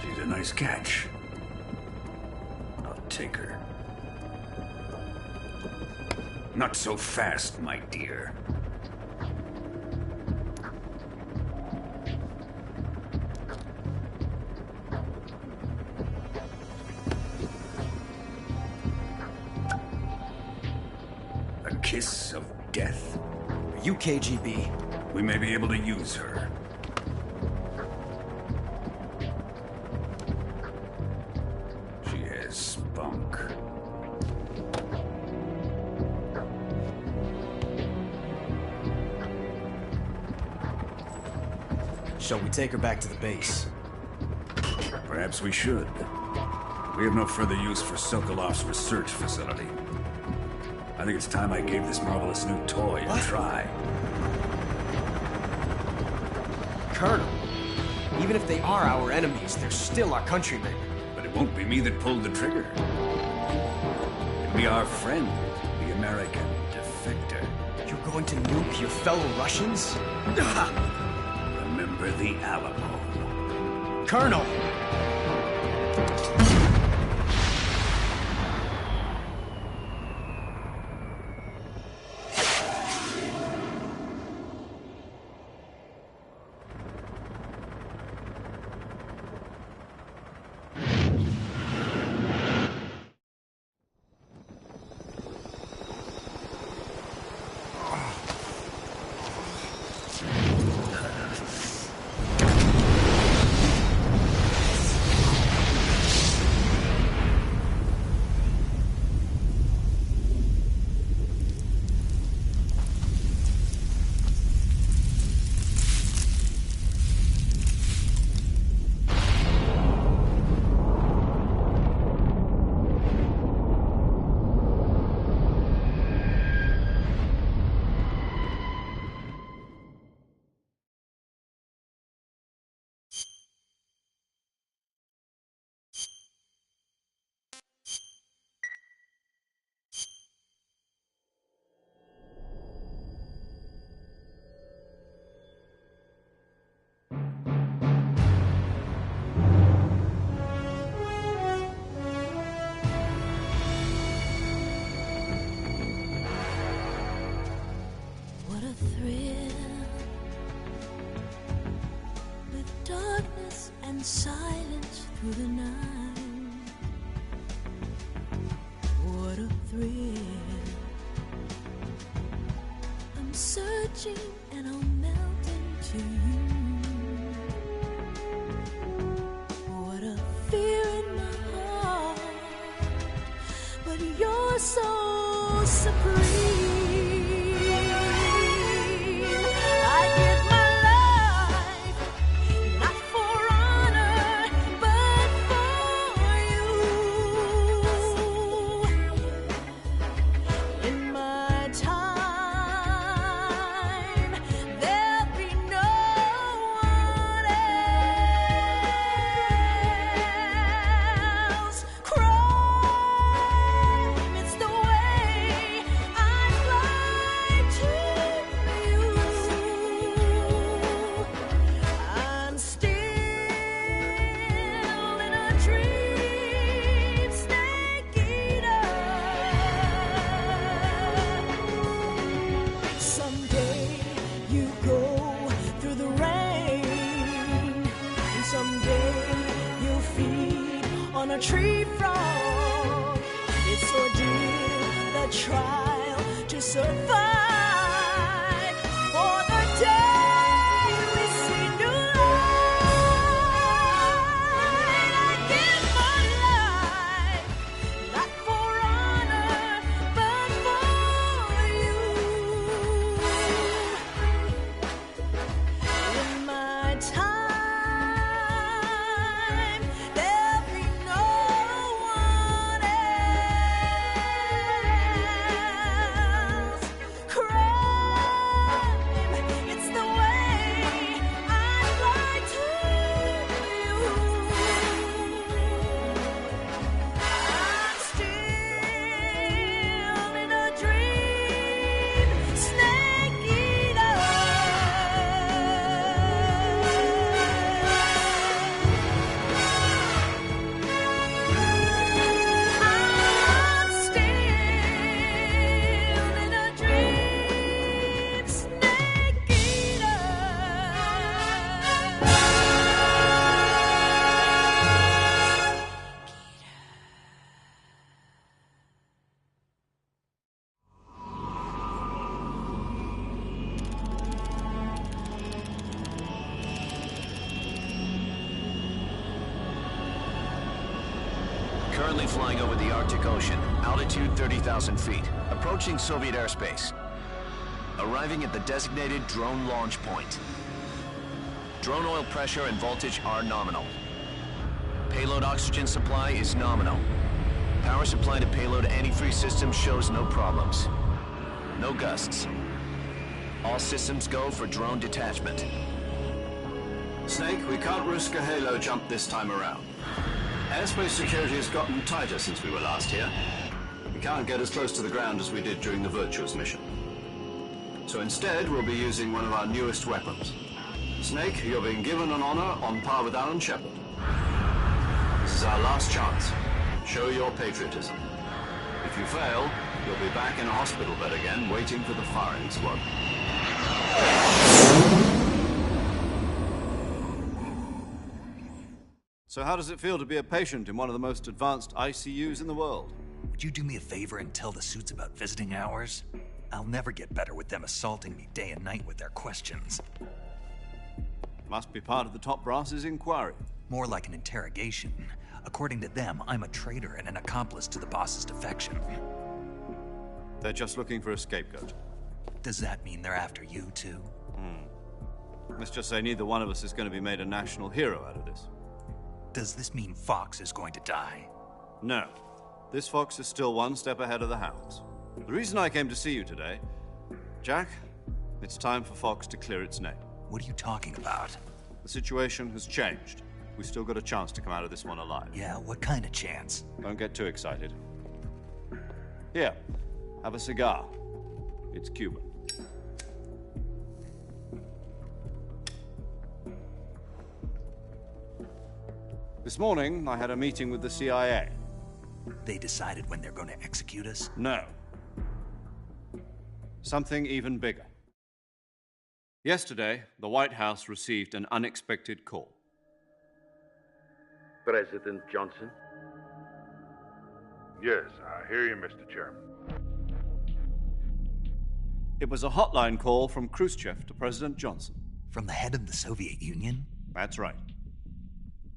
She's a nice catch. I'll take her. Not so fast, my dear. A kiss of death. Are you KGB? We may be able to use her. She has spunk. Shall we take her back to the base? Perhaps we should. We have no further use for Sokolov's research facility. I think it's time I gave this marvelous new toy a try. Colonel, even if they are our enemies, they're still our countrymen. But it won't be me that pulled the trigger. It'll be our friend, the American defector. You're going to nuke your fellow Russians? Remember the Alamo. Colonel! and silence through the night. What a thrill. I'm searching and I'll melt into you. What a fear in my heart, but you're so supreme. A tree frog, it's ordeal, the trial to survive. For the day we see new light, I give my life, not for honor, but for you. In my time, Currently flying over the Arctic Ocean, altitude 30,000 feet, approaching Soviet airspace. Arriving at the designated drone launch point. Drone oil pressure and voltage are nominal. Payload oxygen supply is nominal. Power supply to payload antifreeze system shows no problems. No gusts. All systems go for drone detachment. Snake, we can't risk a halo jump this time around. Airspace security has gotten tighter since we were last here. We can't get as close to the ground as we did during the Virtuous mission. So instead, we'll be using one of our newest weapons. Snake, you're being given an honor on par with Alan Shepard. This is our last chance. Show your patriotism. If you fail, you'll be back in a hospital bed again, waiting for the firing squad. So how does it feel to be a patient in one of the most advanced ICUs in the world? Would you do me a favor and tell the suits about visiting hours? I'll never get better with them assaulting me day and night with their questions. Must be part of the top brass's inquiry. More like an interrogation. According to them, I'm a traitor and an accomplice to the boss's defection. They're just looking for a scapegoat. Does that mean they're after you, too? Let's just say neither one of us is going to be made a national hero out of this. Does this mean Fox is going to die? No. This Fox is still one step ahead of the Hounds. The reason I came to see you today, Jack, it's time for Fox to clear its name. What are you talking about? The situation has changed. We've still got a chance to come out of this one alive. Yeah, what kind of chance? Don't get too excited. Here, have a cigar. It's Cuban. This morning, I had a meeting with the CIA. They decided when they're going to execute us? No. Something even bigger. Yesterday, the White House received an unexpected call. President Johnson? Yes, I hear you, Mr. Chairman. It was a hotline call from Khrushchev to President Johnson. From the head of the Soviet Union? That's right.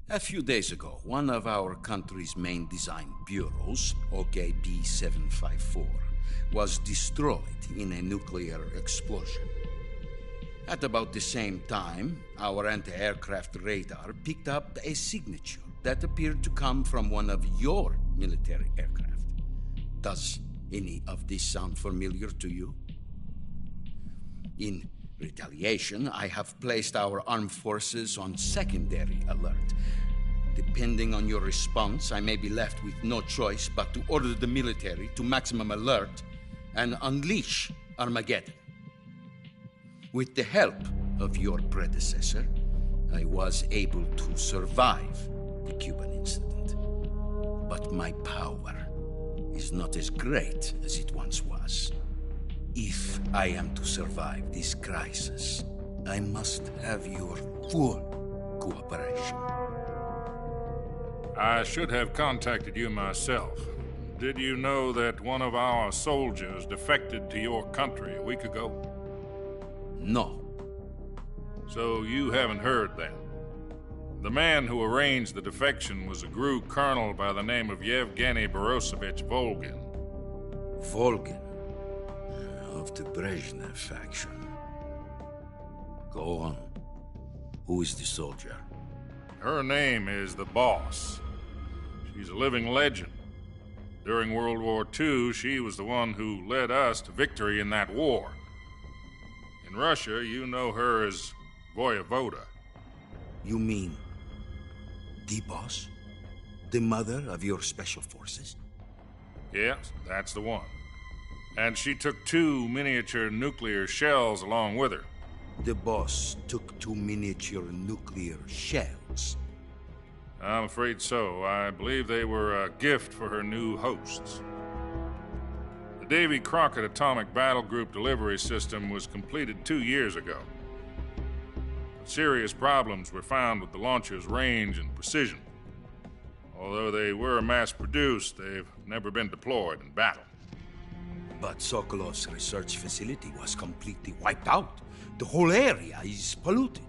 A few days ago, one of our country's main design bureaus, OKB 754, was destroyed in a nuclear explosion. At about the same time, our anti-aircraft radar picked up a signature that appeared to come from one of your military aircraft. Does any of this sound familiar to you? In retaliation, I have placed our armed forces on secondary alert. Depending on your response, I may be left with no choice but to order the military to maximum alert and unleash Armageddon. With the help of your predecessor, I was able to survive the Cuban incident. But my power is not as great as it once was. If I am to survive this crisis, I must have your full cooperation. I should have contacted you myself. Did you know that one of our soldiers defected to your country a week ago? No. So you haven't heard then. The man who arranged the defection was a GRU colonel by the name of Yevgeny Borisovich Volgin. Volgin? Of the Brezhnev faction. Go on. Who is the soldier? Her name is the Boss. She's a living legend. During World War II, she was the one who led us to victory in that war. In Russia, you know her as Voyevoda. You mean the Boss? The mother of your special forces? Yes, that's the one. And she took 2 miniature nuclear shells along with her. The Boss took 2 miniature nuclear shells? I'm afraid so. I believe they were a gift for her new hosts. The Davy Crockett Atomic Battle Group delivery system was completed 2 years ago. But serious problems were found with the launcher's range and precision. Although they were mass-produced, they've never been deployed in battle. But Sokolov's research facility was completely wiped out. The whole area is polluted.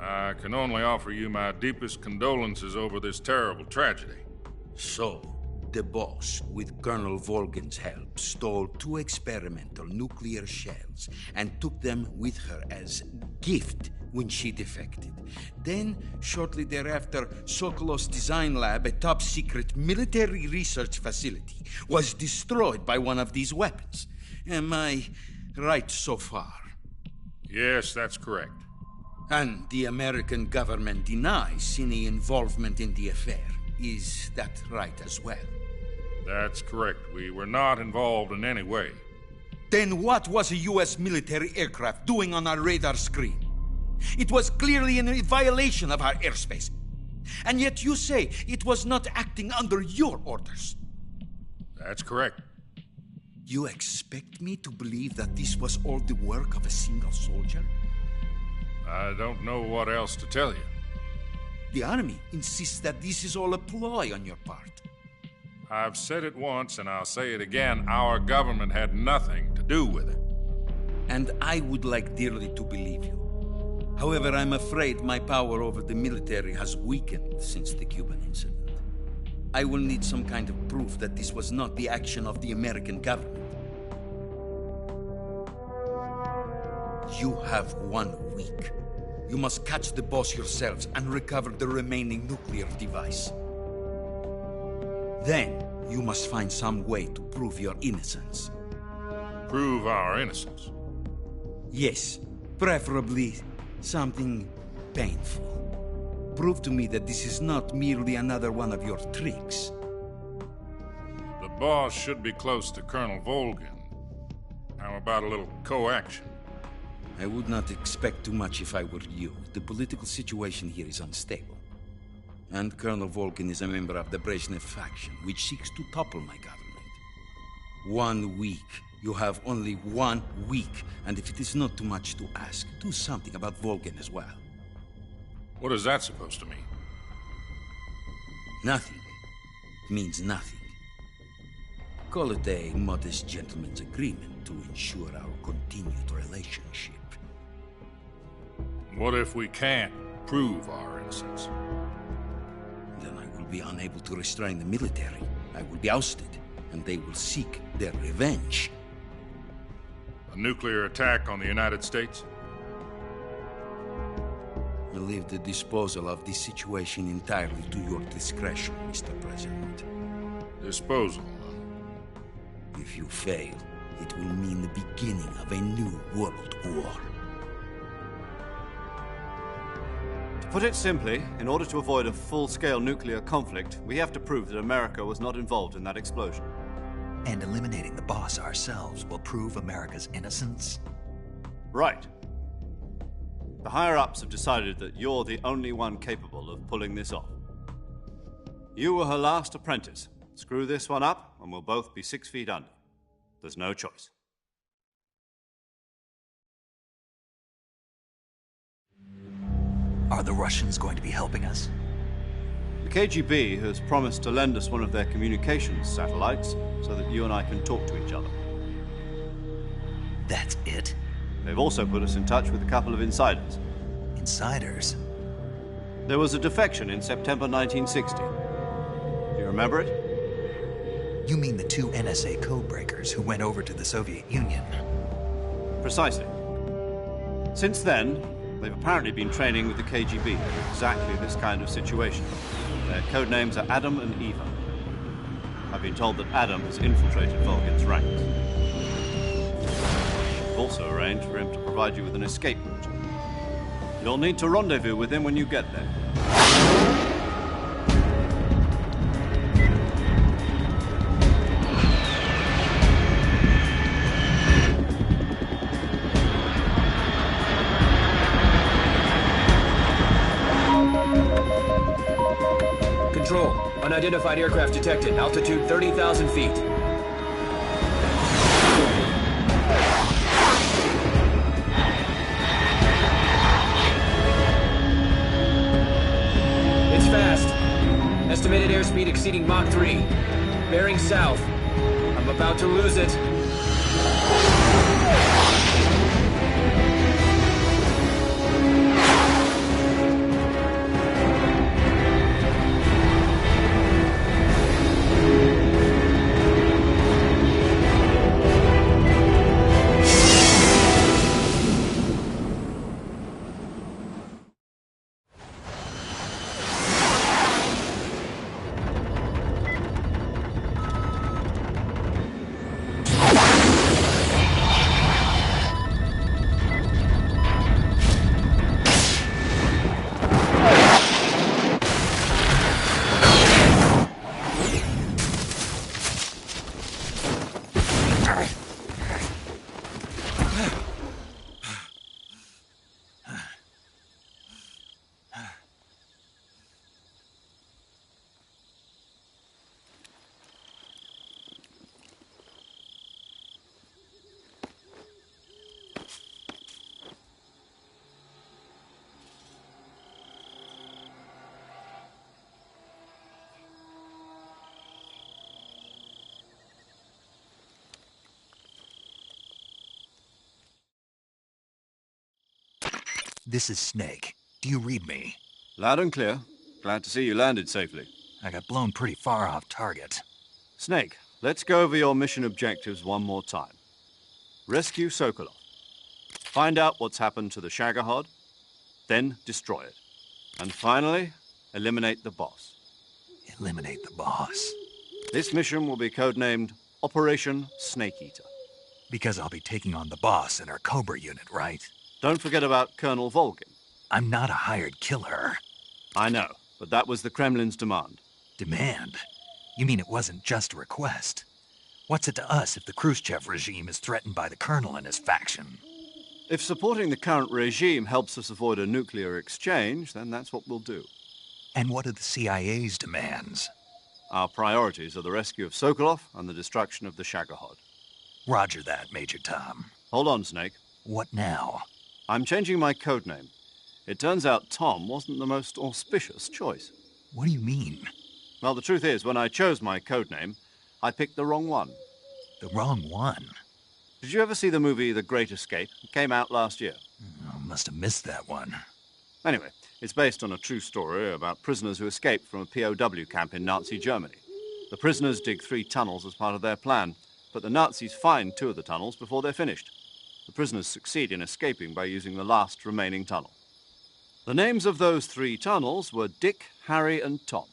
I can only offer you my deepest condolences over this terrible tragedy. So, the Boss, with Colonel Volgin's help, stole 2 experimental nuclear shells and took them with her as gift when she defected. Then, shortly thereafter, Sokolov's design lab, a top-secret military research facility, was destroyed by one of these weapons. Am I right so far? Yes, that's correct. And the American government denies any involvement in the affair. Is that right as well? That's correct. We were not involved in any way. Then what was a U.S. military aircraft doing on our radar screen? It was clearly in violation of our airspace. And yet you say it was not acting under your orders. That's correct. You expect me to believe that this was all the work of a single soldier? I don't know what else to tell you. The Army insists that this is all a ploy on your part. I've said it once and I'll say it again. Our government had nothing to do with it. And I would like dearly to believe you. However, I'm afraid my power over the military has weakened since the Cuban incident. I will need some kind of proof that this was not the action of the American government. You have 1 week. You must catch the Boss yourselves and recover the remaining nuclear device. Then, you must find some way to prove your innocence. Prove our innocence? Yes, preferably something painful. Prove to me that this is not merely another one of your tricks. The Boss should be close to Colonel Volgin. How about a little coaction? I would not expect too much if I were you. The political situation here is unstable. And Colonel Volgin is a member of the Brezhnev faction, which seeks to topple my government. 1 week. You have only 1 week. And if it is not too much to ask, do something about Volgin as well. What is that supposed to mean? Nothing means nothing. Call it a modest gentleman's agreement to ensure our continued relationship. What if we can't prove our innocence? Then I will be unable to restrain the military. I will be ousted, and they will seek their revenge. A nuclear attack on the United States? I leave the disposal of this situation entirely to your discretion, Mr. President. Disposal? If you fail, it will mean the beginning of a new world war. To put it simply, in order to avoid a full-scale nuclear conflict, we have to prove that America was not involved in that explosion. And eliminating the boss ourselves will prove America's innocence? Right. The higher-ups have decided that you're the only one capable of pulling this off. You were her last apprentice. Screw this one up, and we'll both be 6 feet under. There's no choice. Are the Russians going to be helping us? The KGB has promised to lend us one of their communications satellites so that you and I can talk to each other. That's it? They've also put us in touch with a couple of insiders. Insiders? There was a defection in September 1960. Do you remember it? You mean the 2 NSA codebreakers who went over to the Soviet Union? Precisely. Since then, they've apparently been training with the KGB for exactly this kind of situation. Their codenames are Adam and Eva. I've been told that Adam has infiltrated Volgin's ranks. I've also arranged for him to provide you with an escape route. You'll need to rendezvous with him when you get there. Control. Unidentified aircraft detected. Altitude 30,000 feet. It's fast. Estimated airspeed exceeding Mach 3. Bearing south. I'm about to lose it. This is Snake. Do you read me? Loud and clear. Glad to see you landed safely. I got blown pretty far off target. Snake, let's go over your mission objectives one more time. Rescue Sokolov. Find out what's happened to the Shagohod, then destroy it. And finally, eliminate the boss. Eliminate the boss? This mission will be codenamed Operation Snake Eater. Because I'll be taking on the boss and our Cobra unit, right? Don't forget about Colonel Volgin. I'm not a hired killer. I know, but that was the Kremlin's demand. Demand? You mean it wasn't just a request? What's it to us if the Khrushchev regime is threatened by the Colonel and his faction? If supporting the current regime helps us avoid a nuclear exchange, then that's what we'll do. And what are the CIA's demands? Our priorities are the rescue of Sokolov and the destruction of the Shagohod. Roger that, Major Tom. Hold on, Snake. What now? I'm changing my codename. It turns out Tom wasn't the most auspicious choice. What do you mean? Well, the truth is, when I chose my codename, I picked the wrong one. The wrong one? Did you ever see the movie The Great Escape? It came out last year. Oh, must have missed that one. Anyway, it's based on a true story about prisoners who escaped from a POW camp in Nazi Germany. The prisoners dig 3 tunnels as part of their plan, but the Nazis find 2 of the tunnels before they're finished. The prisoners succeed in escaping by using the last remaining tunnel. The names of those 3 tunnels were Dick, Harry, and Tom.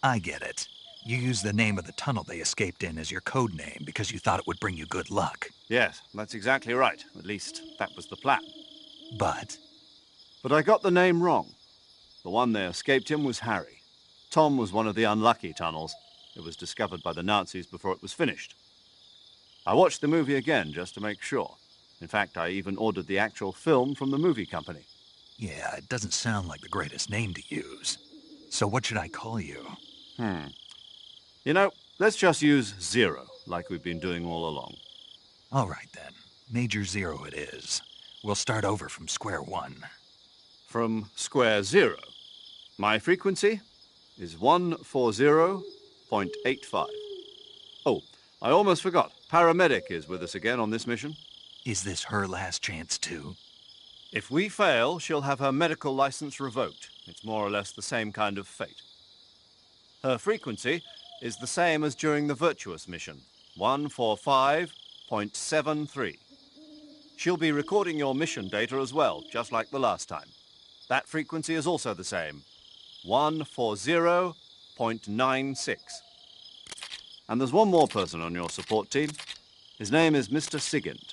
I get it. You used the name of the tunnel they escaped in as your code name because you thought it would bring you good luck. Yes, that's exactly right. At least, that was the plan. But I got the name wrong. The one they escaped in was Harry. Tom was one of the unlucky tunnels. It was discovered by the Nazis before it was finished. I watched the movie again just to make sure. In fact, I even ordered the actual film from the movie company. Yeah, it doesn't sound like the greatest name to use. So what should I call you? You know, let's just use Zero, like we've been doing all along. All right, then. Major Zero it is. We'll start over from square one. From square 0. My frequency is 140.85. Oh, I almost forgot. Paramedic is with us again on this mission. Is this her last chance, too? If we fail, she'll have her medical license revoked. It's more or less the same kind of fate. Her frequency is the same as during the Virtuous mission, 145.73. She'll be recording your mission data as well, just like the last time. That frequency is also the same, 140.96. And there's one more person on your support team. His name is Mr. Sigint.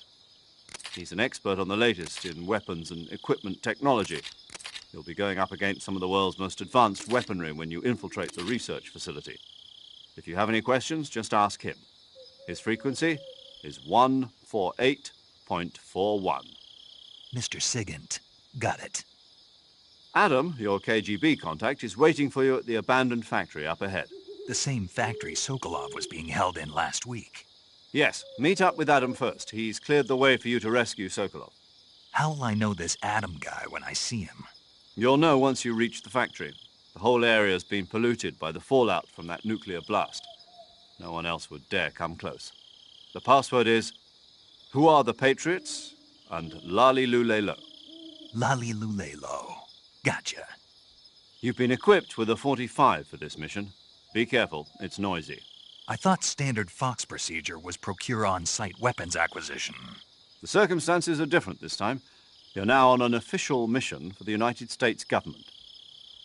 He's an expert on the latest in weapons and equipment technology. You'll be going up against some of the world's most advanced weaponry when you infiltrate the research facility. If you have any questions, just ask him. His frequency is 148.41. Mr. Sigint. Got it. Adam, your KGB contact, is waiting for you at the abandoned factory up ahead. The same factory Sokolov was being held in last week. Yes, meet up with Adam first. He's cleared the way for you to rescue Sokolov. How'll I know this Adam guy when I see him? You'll know once you reach the factory. The whole area's been polluted by the fallout from that nuclear blast. No one else would dare come close. The password is, "Who are the Patriots?" and Lali Lulelo. Lali Lulelo. Gotcha. You've been equipped with a 45 for this mission. Be careful, it's noisy. I thought standard Fox procedure was procure on-site weapons acquisition. The circumstances are different this time. You're now on an official mission for the United States government.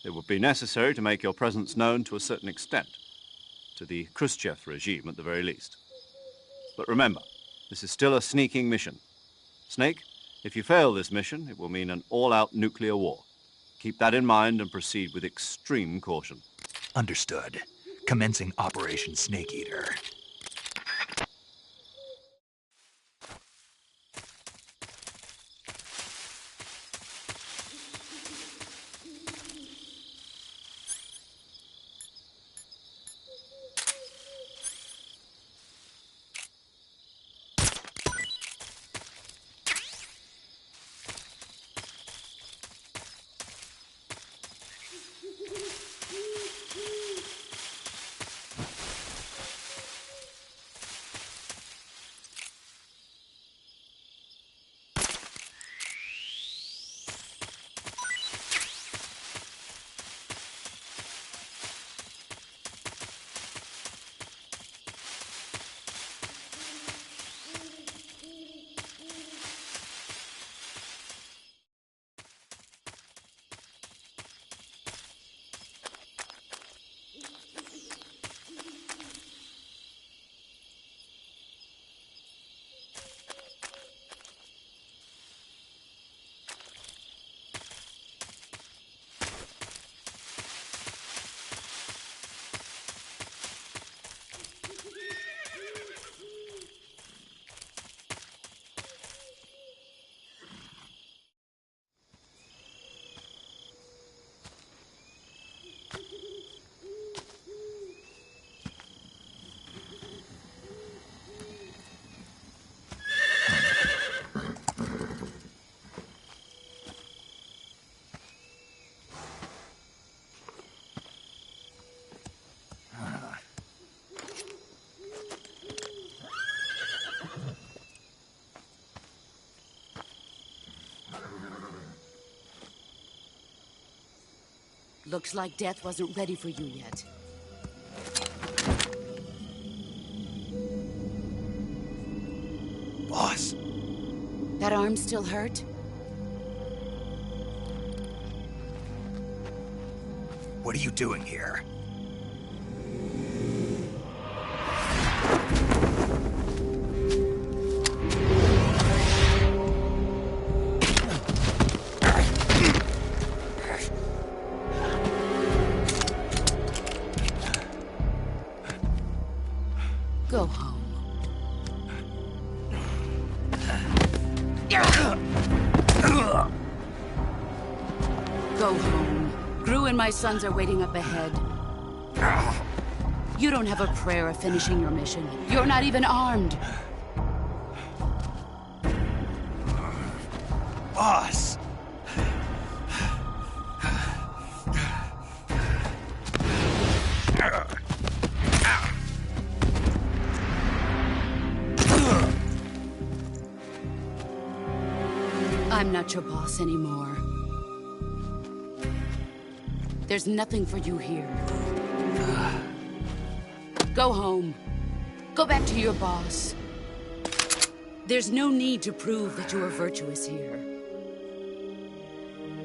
It would be necessary to make your presence known to a certain extent, to the Khrushchev regime at the very least. But remember, this is still a sneaking mission. Snake, if you fail this mission, it will mean an all-out nuclear war. Keep that in mind and proceed with extreme caution. Understood. Commencing Operation Snake Eater. Looks like death wasn't ready for you yet. Boss. That arm still hurt? What are you doing here? Go home. Go home. Gru and my sons are waiting up ahead. You don't have a prayer of finishing your mission. You're not even armed. Boss! I'm not your boss anymore. There's nothing for you here. Go home. Go back to your boss. There's no need to prove that you are virtuous here.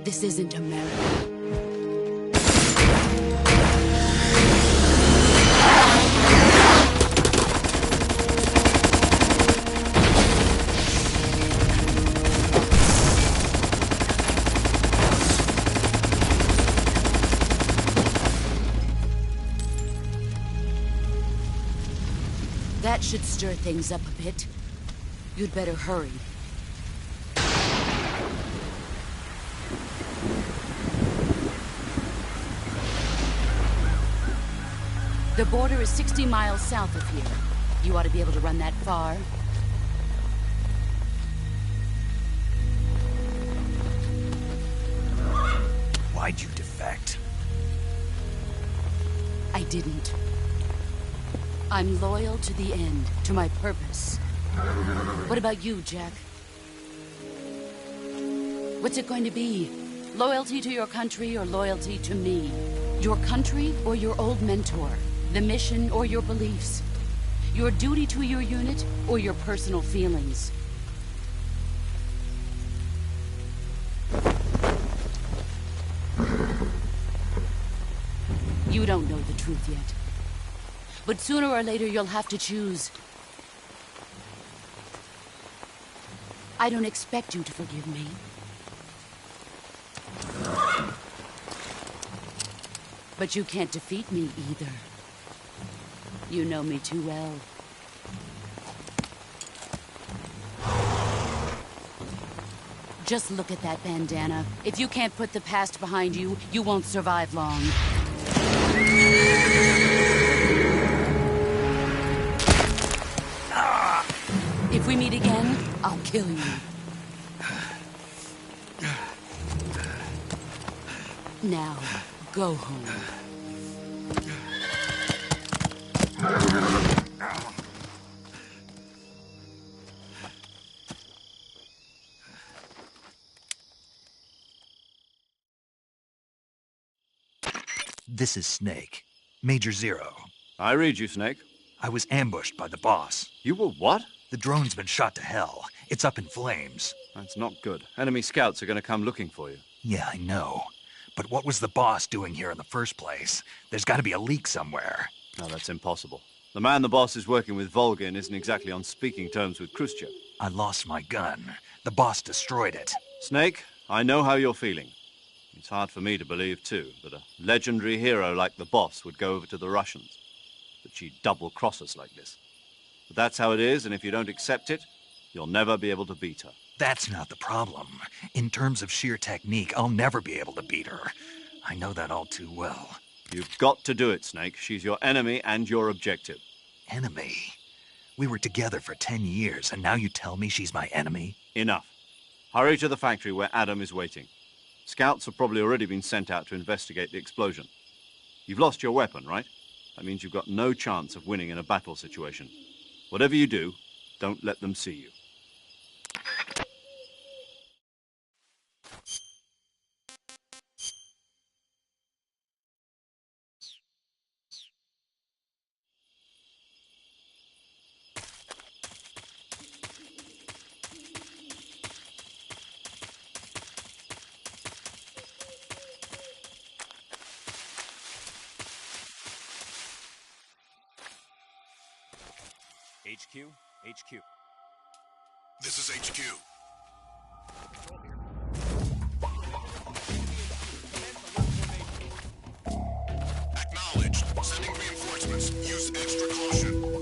This isn't America. That should stir things up a bit. You'd better hurry. The border is 60 miles south of here. You ought to be able to run that far. Why'd you defect? I didn't. I'm loyal to the end, to my purpose. What about you, Jack? What's it going to be? Loyalty to your country or loyalty to me? Your country or your old mentor? The mission or your beliefs? Your duty to your unit or your personal feelings? You don't know the truth yet. But sooner or later, you'll have to choose. I don't expect you to forgive me. But you can't defeat me either. You know me too well. Just look at that bandana. If you can't put the past behind you, you won't survive long. If we meet again, I'll kill you. Now, go home. This is Snake. Major Zero. I read you, Snake. I was ambushed by the boss. You were what? The drone's been shot to hell. It's up in flames. That's not good. Enemy scouts are going to come looking for you. Yeah, I know. But what was the boss doing here in the first place? There's got to be a leak somewhere. No, that's impossible. The man the boss is working with, Volgin, isn't exactly on speaking terms with Khrushchev. I lost my gun. The boss destroyed it. Snake, I know how you're feeling. It's hard for me to believe, too, that a legendary hero like the boss would go over to the Russians. That she'd double-cross us like this. But that's how it is, and if you don't accept it, you'll never be able to beat her. That's not the problem. In terms of sheer technique, I'll never be able to beat her. I know that all too well. You've got to do it, Snake. She's your enemy and your objective. Enemy? We were together for 10 years, and now you tell me she's my enemy? Enough. Hurry to the factory where Adam is waiting. Scouts have probably already been sent out to investigate the explosion. You've lost your weapon, right? That means you've got no chance of winning in a battle situation. Whatever you do, don't let them see you. HQ? HQ. This is HQ. Acknowledged. Sending reinforcements. Use extra caution.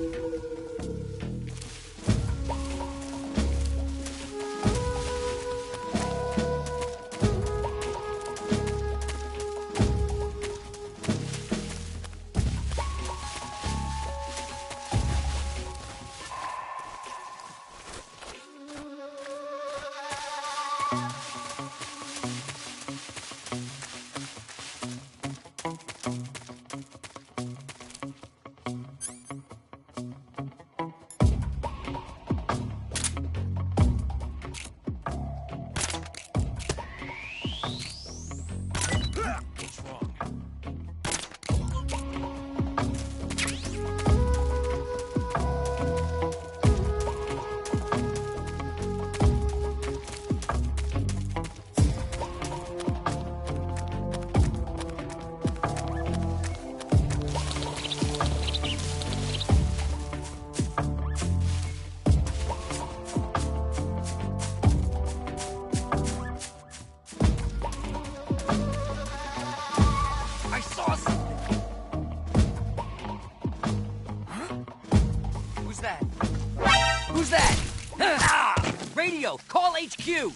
Who's that? Ah! Radio! Call HQ!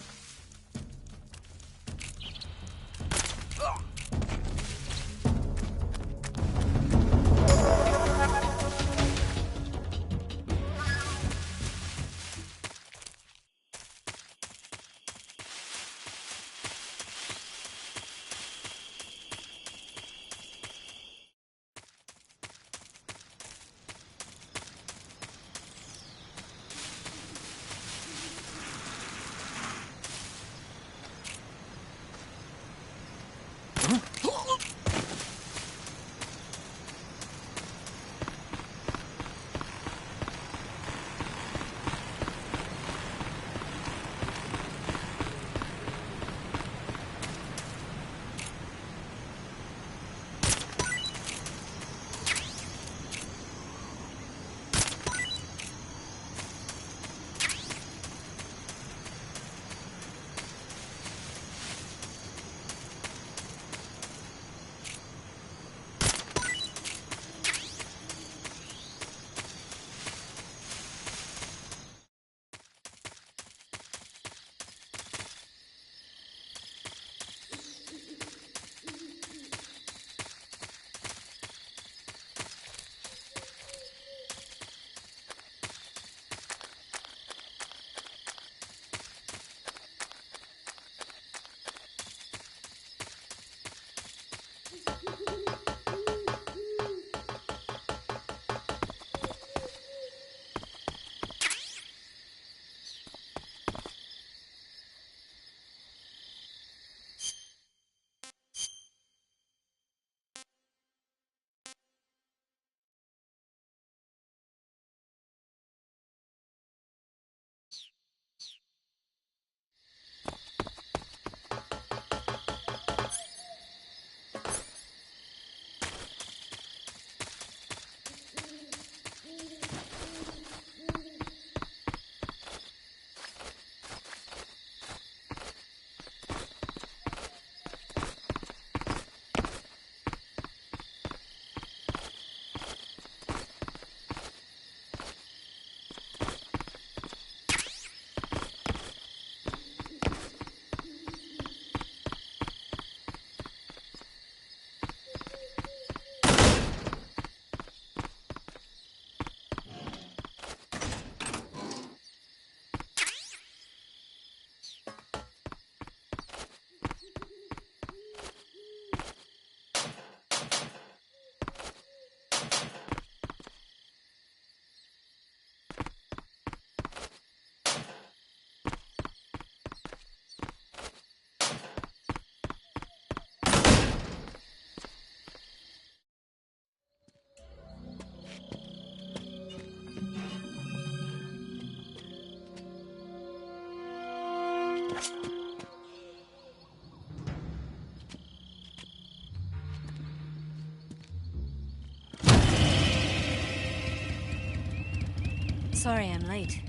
Sorry I'm late.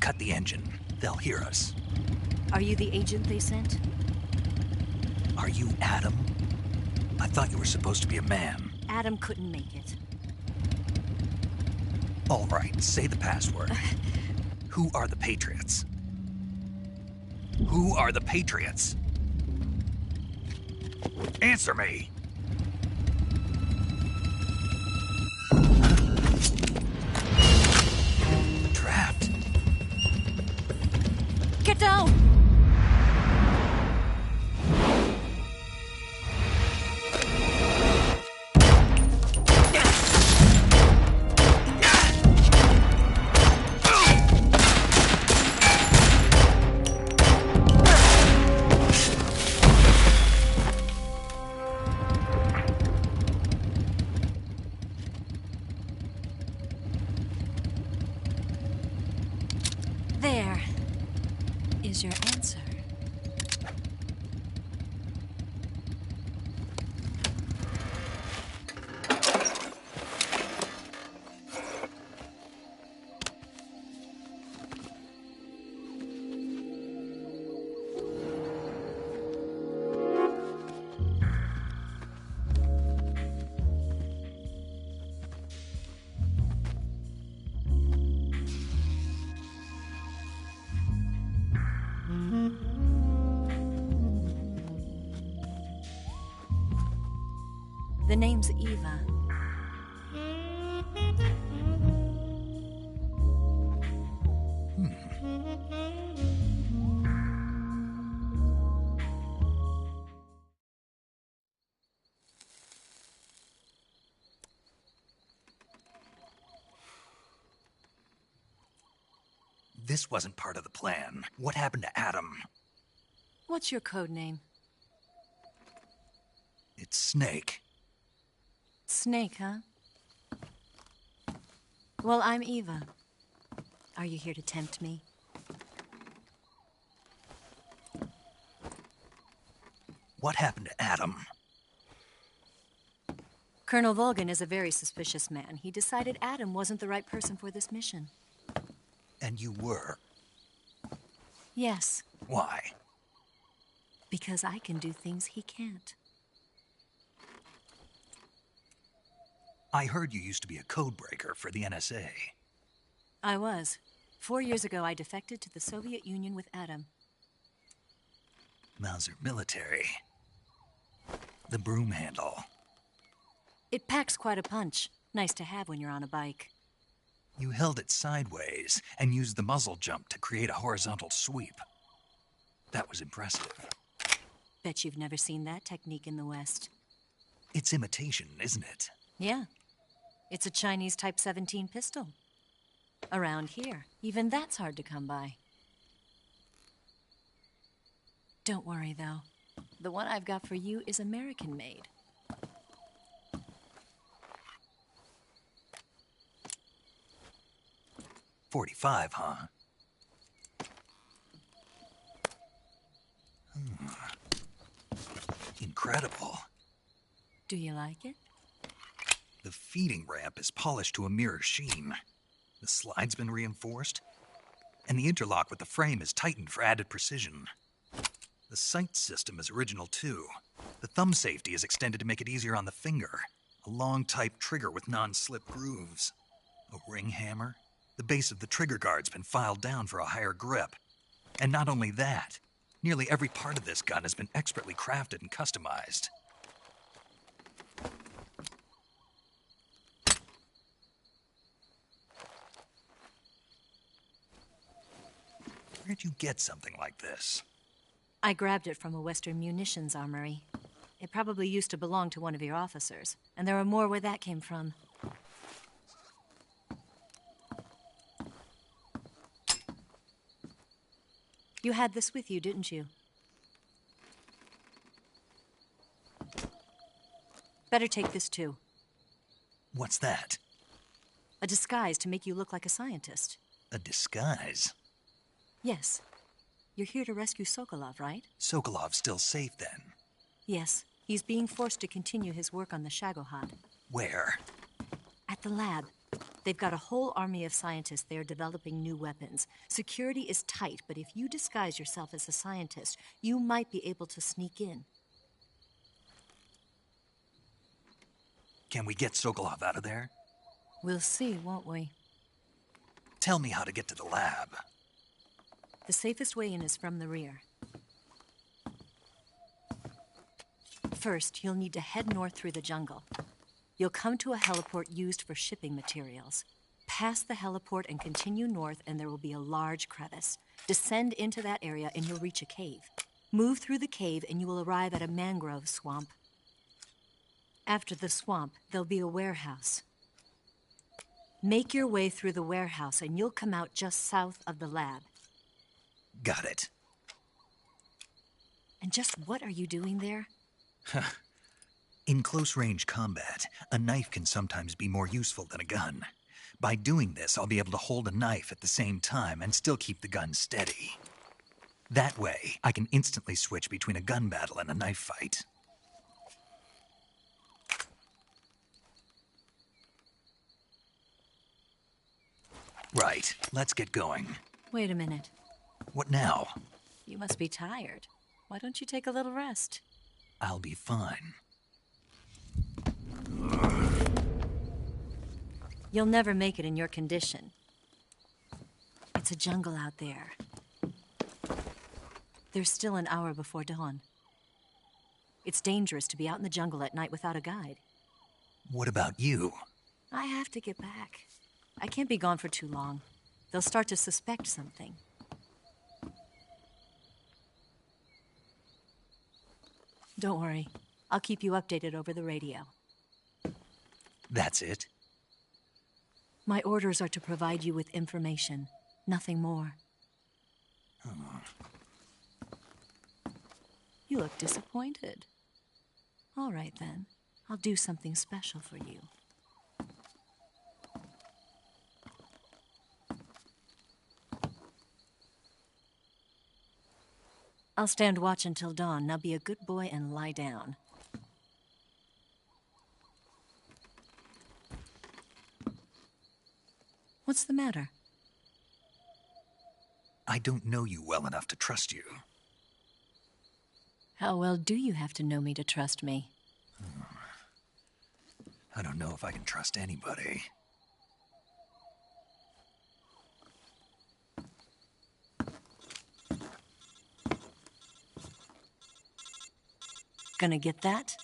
Cut the engine. They'll hear us. Are you the agent they sent? Are you Adam? I thought you were supposed to be a man. Adam couldn't make it. All right, say the password. Who are the Patriots? Who are the Patriots? Answer me! Trapped. Get down! There is your answer. The name's Eva. This wasn't part of the plan. What happened to Adam? What's your code name? It's Snake. Snake, huh? Well, I'm Eva. Are you here to tempt me? What happened to Adam? Colonel Volgin is a very suspicious man. He decided Adam wasn't the right person for this mission. And you were? Yes. Why? Because I can do things he can't. I heard you used to be a codebreaker for the NSA. I was. 4 years ago, I defected to the Soviet Union with Adam. Mauser military. The broom handle. It packs quite a punch. Nice to have when you're on a bike. You held it sideways and used the muzzle jump to create a horizontal sweep. That was impressive. Bet you've never seen that technique in the West. It's imitation, isn't it? Yeah. It's a Chinese Type 17 pistol. Around here, even that's hard to come by. Don't worry, though. The one I've got for you is American-made. .45, huh? Incredible. Do you like it? The feeding ramp is polished to a mirror sheen. The slide's been reinforced, and the interlock with the frame is tightened for added precision. The sight system is original too. The thumb safety is extended to make it easier on the finger. A long type trigger with non-slip grooves. A ring hammer. The base of the trigger guard's been filed down for a higher grip. And not only that, nearly every part of this gun has been expertly crafted and customized. Where'd you get something like this? I grabbed it from a Western munitions armory. It probably used to belong to one of your officers, and there are more where that came from. You had this with you, didn't you? Better take this too. What's that? A disguise to make you look like a scientist. A disguise? Yes. You're here to rescue Sokolov, right? Sokolov's still safe then? Yes. He's being forced to continue his work on the Shagohod. Where? At the lab. They've got a whole army of scientists there developing new weapons. Security is tight, but if you disguise yourself as a scientist, you might be able to sneak in. Can we get Sokolov out of there? We'll see, won't we? Tell me how to get to the lab. The safest way in is from the rear. First, you'll need to head north through the jungle. You'll come to a heliport used for shipping materials. Pass the heliport and continue north, and there will be a large crevice. Descend into that area, and you'll reach a cave. Move through the cave, and you will arrive at a mangrove swamp. After the swamp, there'll be a warehouse. Make your way through the warehouse, and you'll come out just south of the lab. Got it. And just what are you doing there? In close-range combat, a knife can sometimes be more useful than a gun. By doing this, I'll be able to hold a knife at the same time and still keep the gun steady. That way, I can instantly switch between a gun battle and a knife fight. Right, let's get going. Wait a minute. What now? You must be tired. Why don't you take a little rest? I'll be fine. You'll never make it in your condition. It's a jungle out there. There's still an hour before dawn. It's dangerous to be out in the jungle at night without a guide. What about you? I have to get back. I can't be gone for too long. They'll start to suspect something. Don't worry. I'll keep you updated over the radio. That's it? My orders are to provide you with information, nothing more. You look disappointed. All right, then. I'll do something special for you. I'll stand watch until dawn. Now be a good boy and lie down. What's the matter? I don't know you well enough to trust you. How well do you have to know me to trust me? I don't know if I can trust anybody. Gonna get that?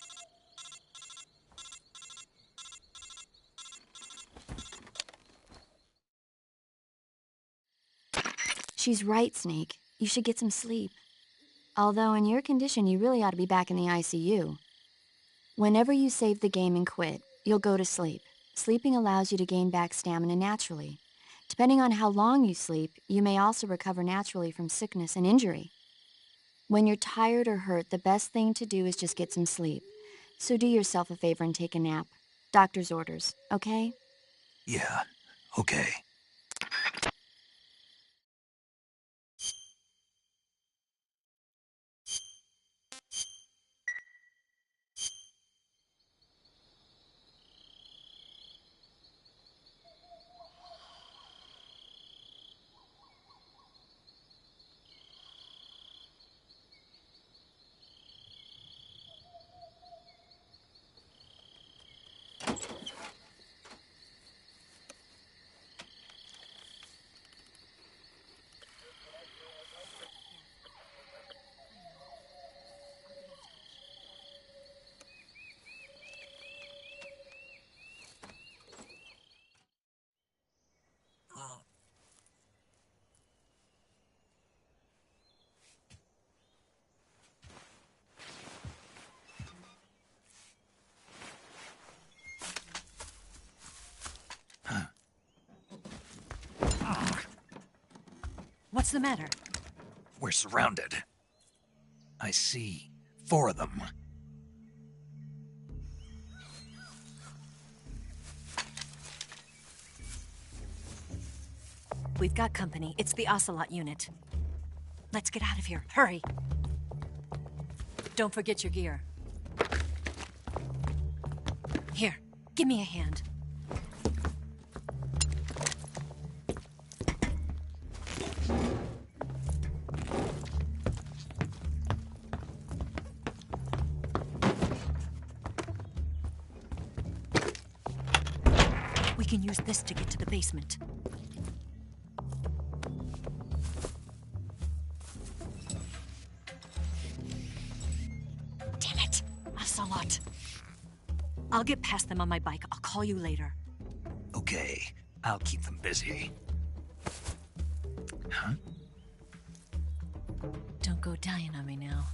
She's right, Snake. You should get some sleep. Although in your condition, you really ought to be back in the ICU. Whenever you save the game and quit, you'll go to sleep. Sleeping allows you to gain back stamina naturally. Depending on how long you sleep, you may also recover naturally from sickness and injury. When you're tired or hurt, the best thing to do is just get some sleep. So do yourself a favor and take a nap. Doctor's orders, okay? Yeah, okay. What's the matter? We're surrounded. I see 4 of them. We've got company. It's the Ocelot unit. Let's get out of here. Hurry. Don't forget your gear. Here, give me a hand. can use this to get to the basement. Damn it! Ocelot. I'll get past them on my bike. I'll call you later. Okay, I'll keep them busy. Huh? Don't go dying on me now.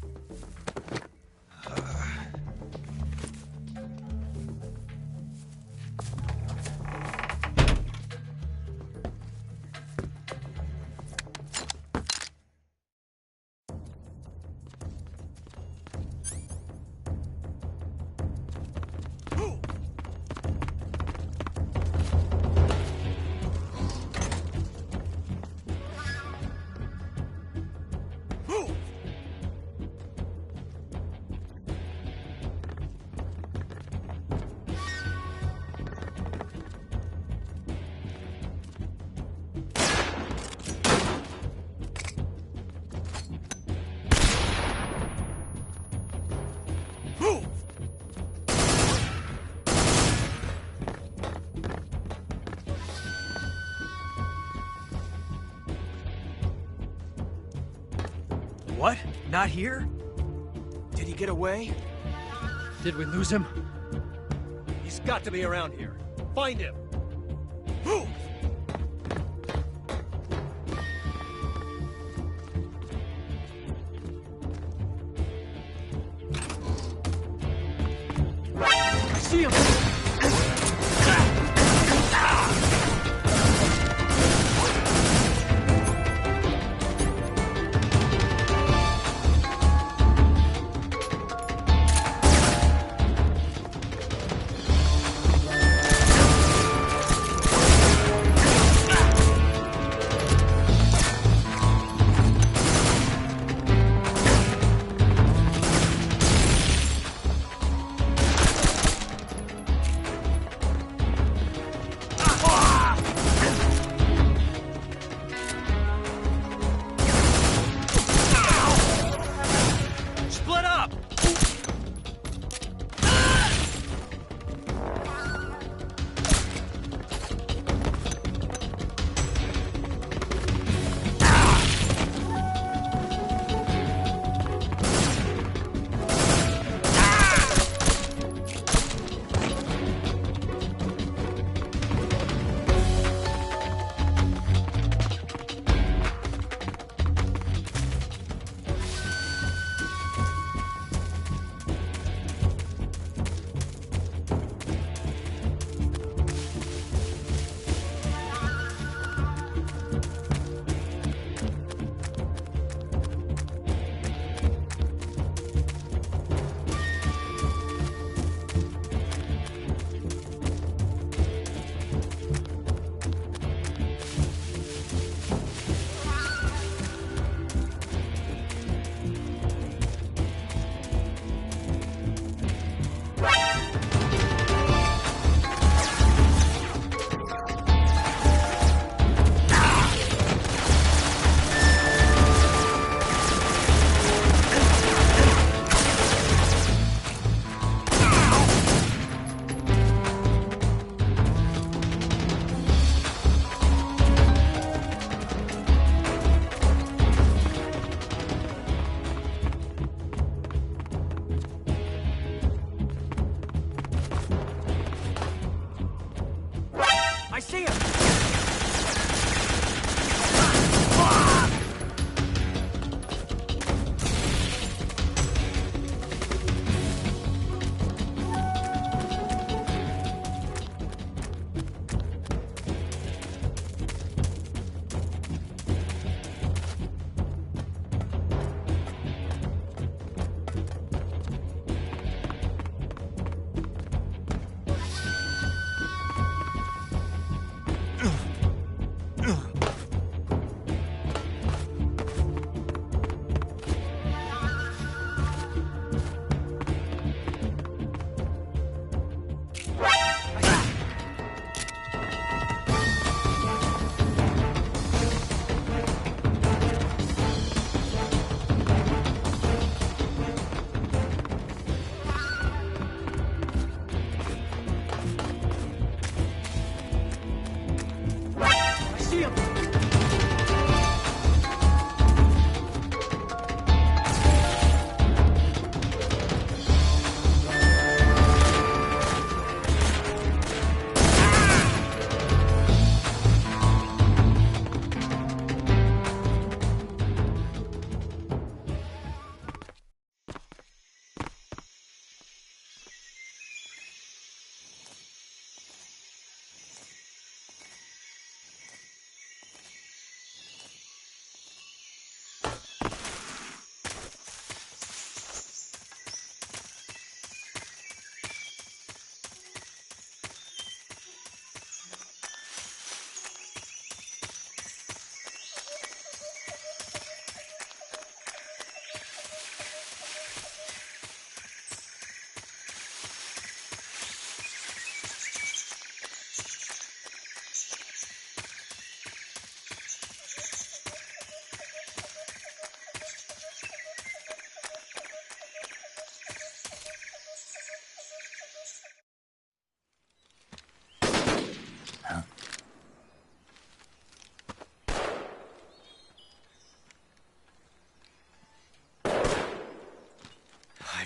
What? Not here? Did he get away? Did we lose him? He's got to be around here. Find him! I see him!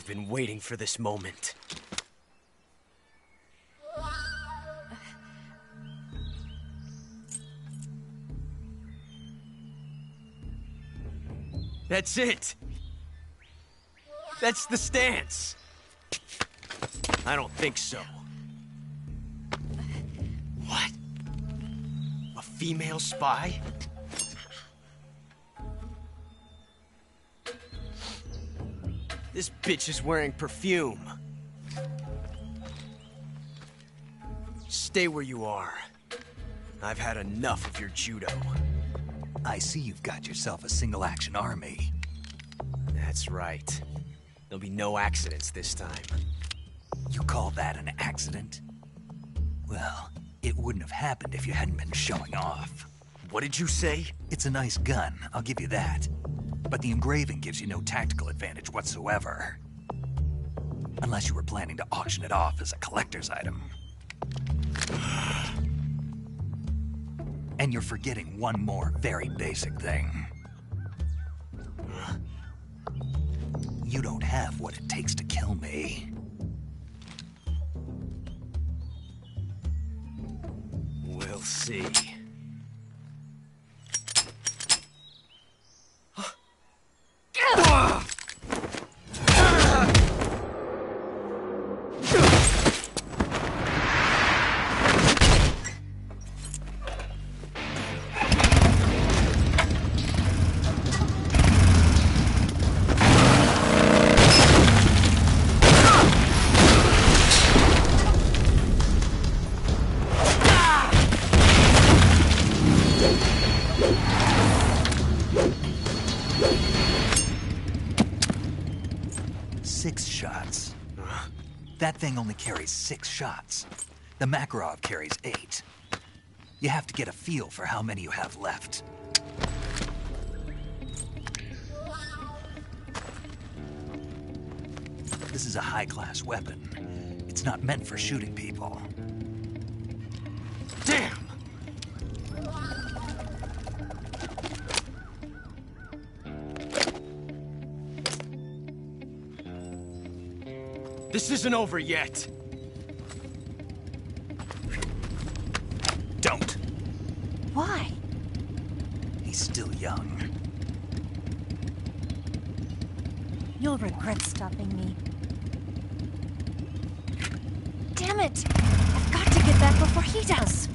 been waiting for this moment. That's it! That's the stance! I don't think so. What? A female spy? This bitch is wearing perfume. Stay where you are. I've had enough of your judo. I see you've got yourself a single-action army. That's right. There'll be no accidents this time. You call that an accident? Well, it wouldn't have happened if you hadn't been showing off. What did you say? It's a nice gun, I'll give you that. But the engraving gives you no tactical advantage whatsoever. Unless you were planning to auction it off as a collector's item. And you're forgetting one more very basic thing. You don't have what it takes to kill me. We'll see. That thing only carries 6 shots. The Makarov carries 8. You have to get a feel for how many you have left. This is a high-class weapon. It's not meant for shooting people. Damn! This isn't over yet. Don't. Why? He's still young. You'll regret stopping me. Damn it! I've got to get back before he does.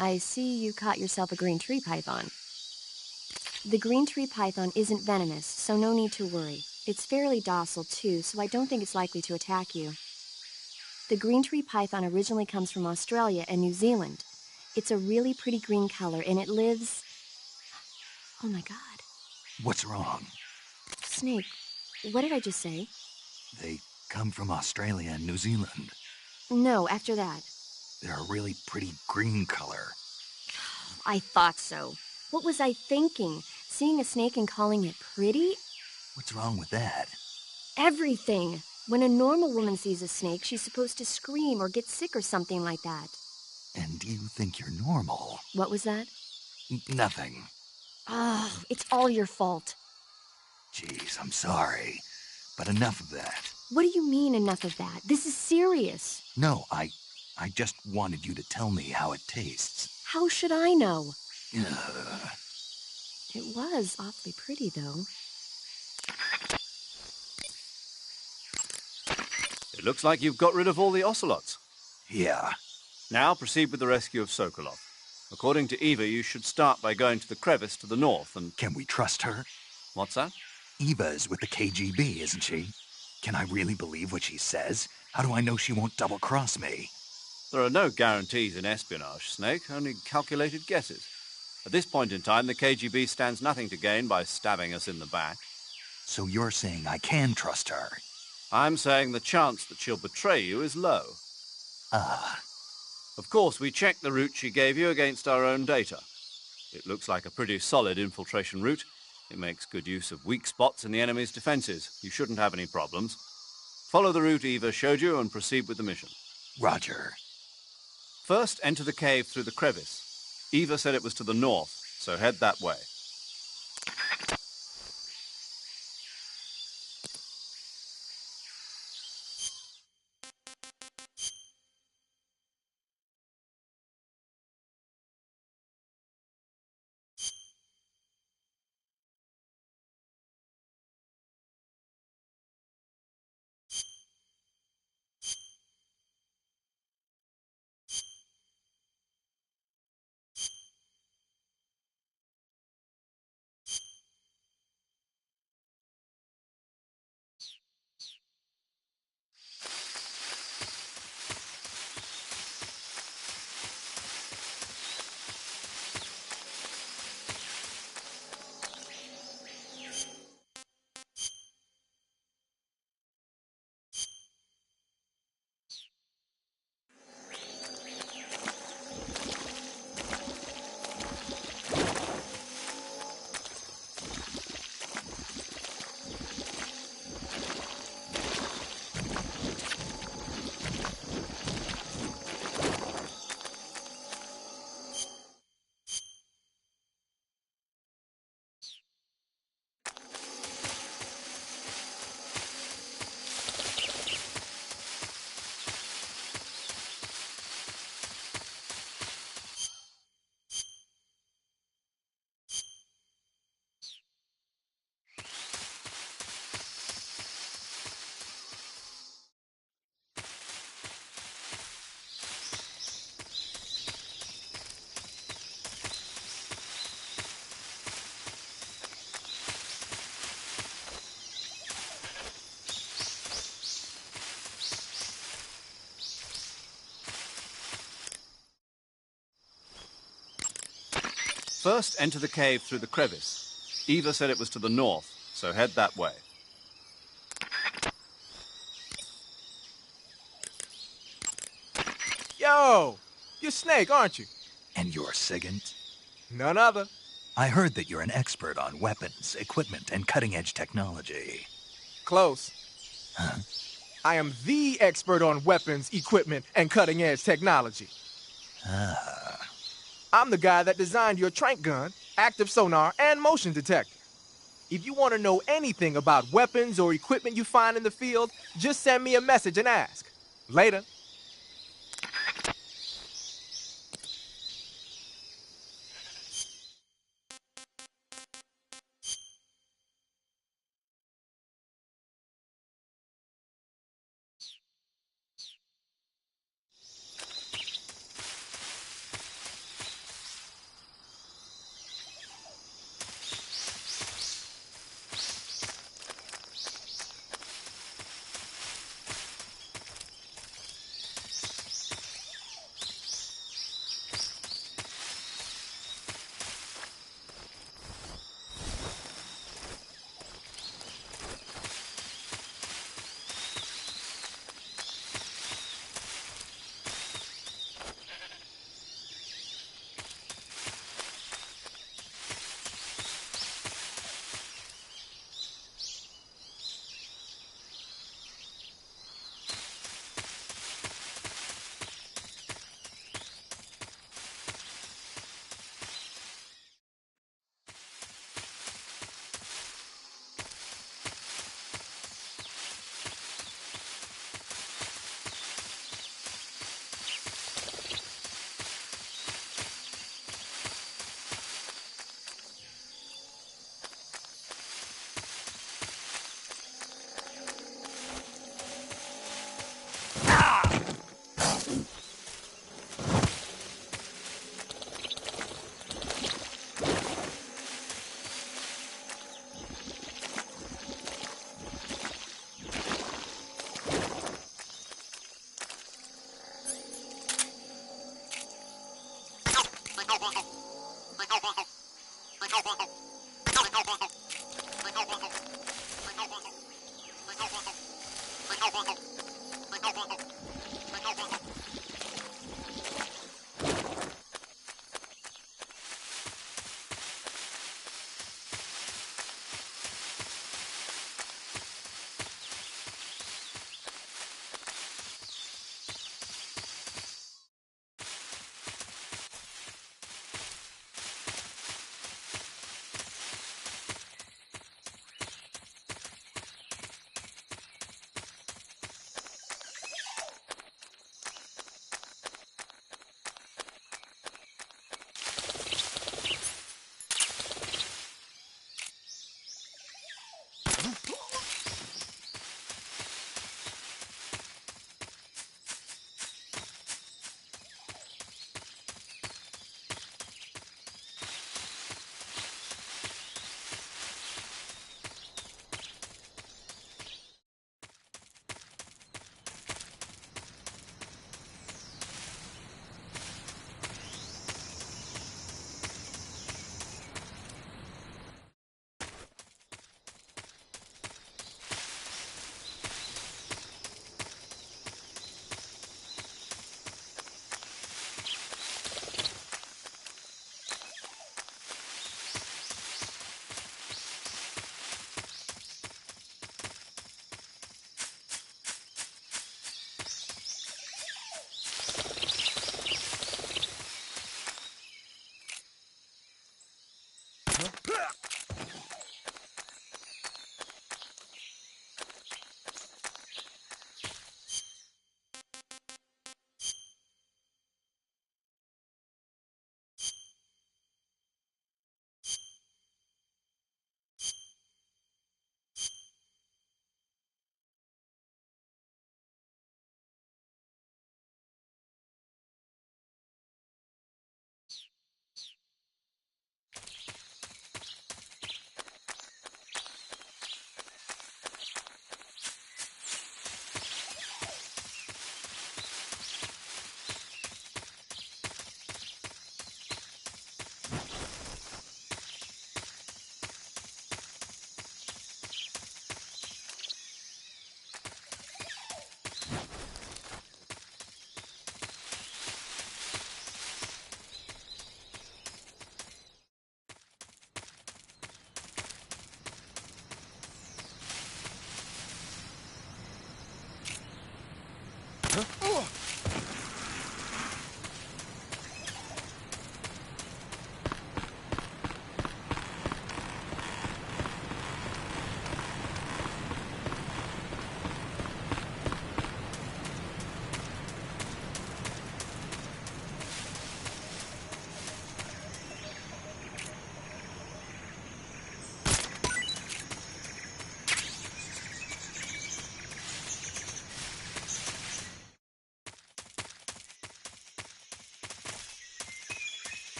I see you caught yourself a green tree python. The green tree python isn't venomous, so no need to worry. It's fairly docile, too, so I don't think it's likely to attack you. The green tree python originally comes from Australia and New Zealand. It's a really pretty green color, and it lives... Oh my god. What's wrong? Snake, what did I just say? They come from Australia and New Zealand. No, after that. They're a really pretty green color. I thought so. What was I thinking? Seeing a snake and calling it pretty? What's wrong with that? Everything. When a normal woman sees a snake, she's supposed to scream or get sick or something like that. And you think you're normal? What was that? Nothing. Oh, it's all your fault. Jeez, I'm sorry. But enough of that. What do you mean, enough of that? This is serious. No, I just wanted you to tell me how it tastes. How should I know? Ugh. It was awfully pretty, though. It looks like you've got rid of all the ocelots. Yeah. Now proceed with the rescue of Sokolov. According to Eva, you should start by going to the crevice to the north and... Can we trust her? What's that? Eva is with the KGB, isn't she? Can I really believe what she says? How do I know she won't double-cross me? There are no guarantees in espionage, Snake, only calculated guesses. At this point in time, the KGB stands nothing to gain by stabbing us in the back. So you're saying I can trust her? I'm saying the chance that she'll betray you is low. Ah. Of course, we checked the route she gave you against our own data. It looks like a pretty solid infiltration route. It makes good use of weak spots in the enemy's defenses. You shouldn't have any problems. Follow the route Eva showed you and proceed with the mission. Roger. First, enter the cave through the crevice. Eva said it was to the north, so head that way. First, enter the cave through the crevice. Eva said it was to the north, so head that way. Yo! You're Snake, aren't you? And you're Sigint? None other. I heard that you're an expert on weapons, equipment, and cutting-edge technology. Close. Huh? I am the expert on weapons, equipment, and cutting-edge technology. Ah. I'm the guy that designed your trank gun, active sonar, and motion detector. If you want to know anything about weapons or equipment you find in the field, just send me a message and ask. Later.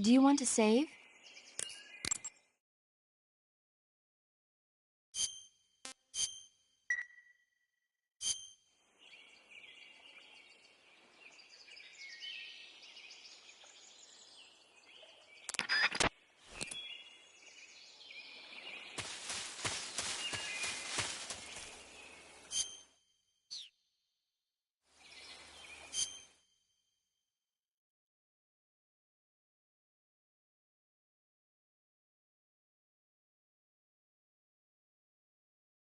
Do you want to save?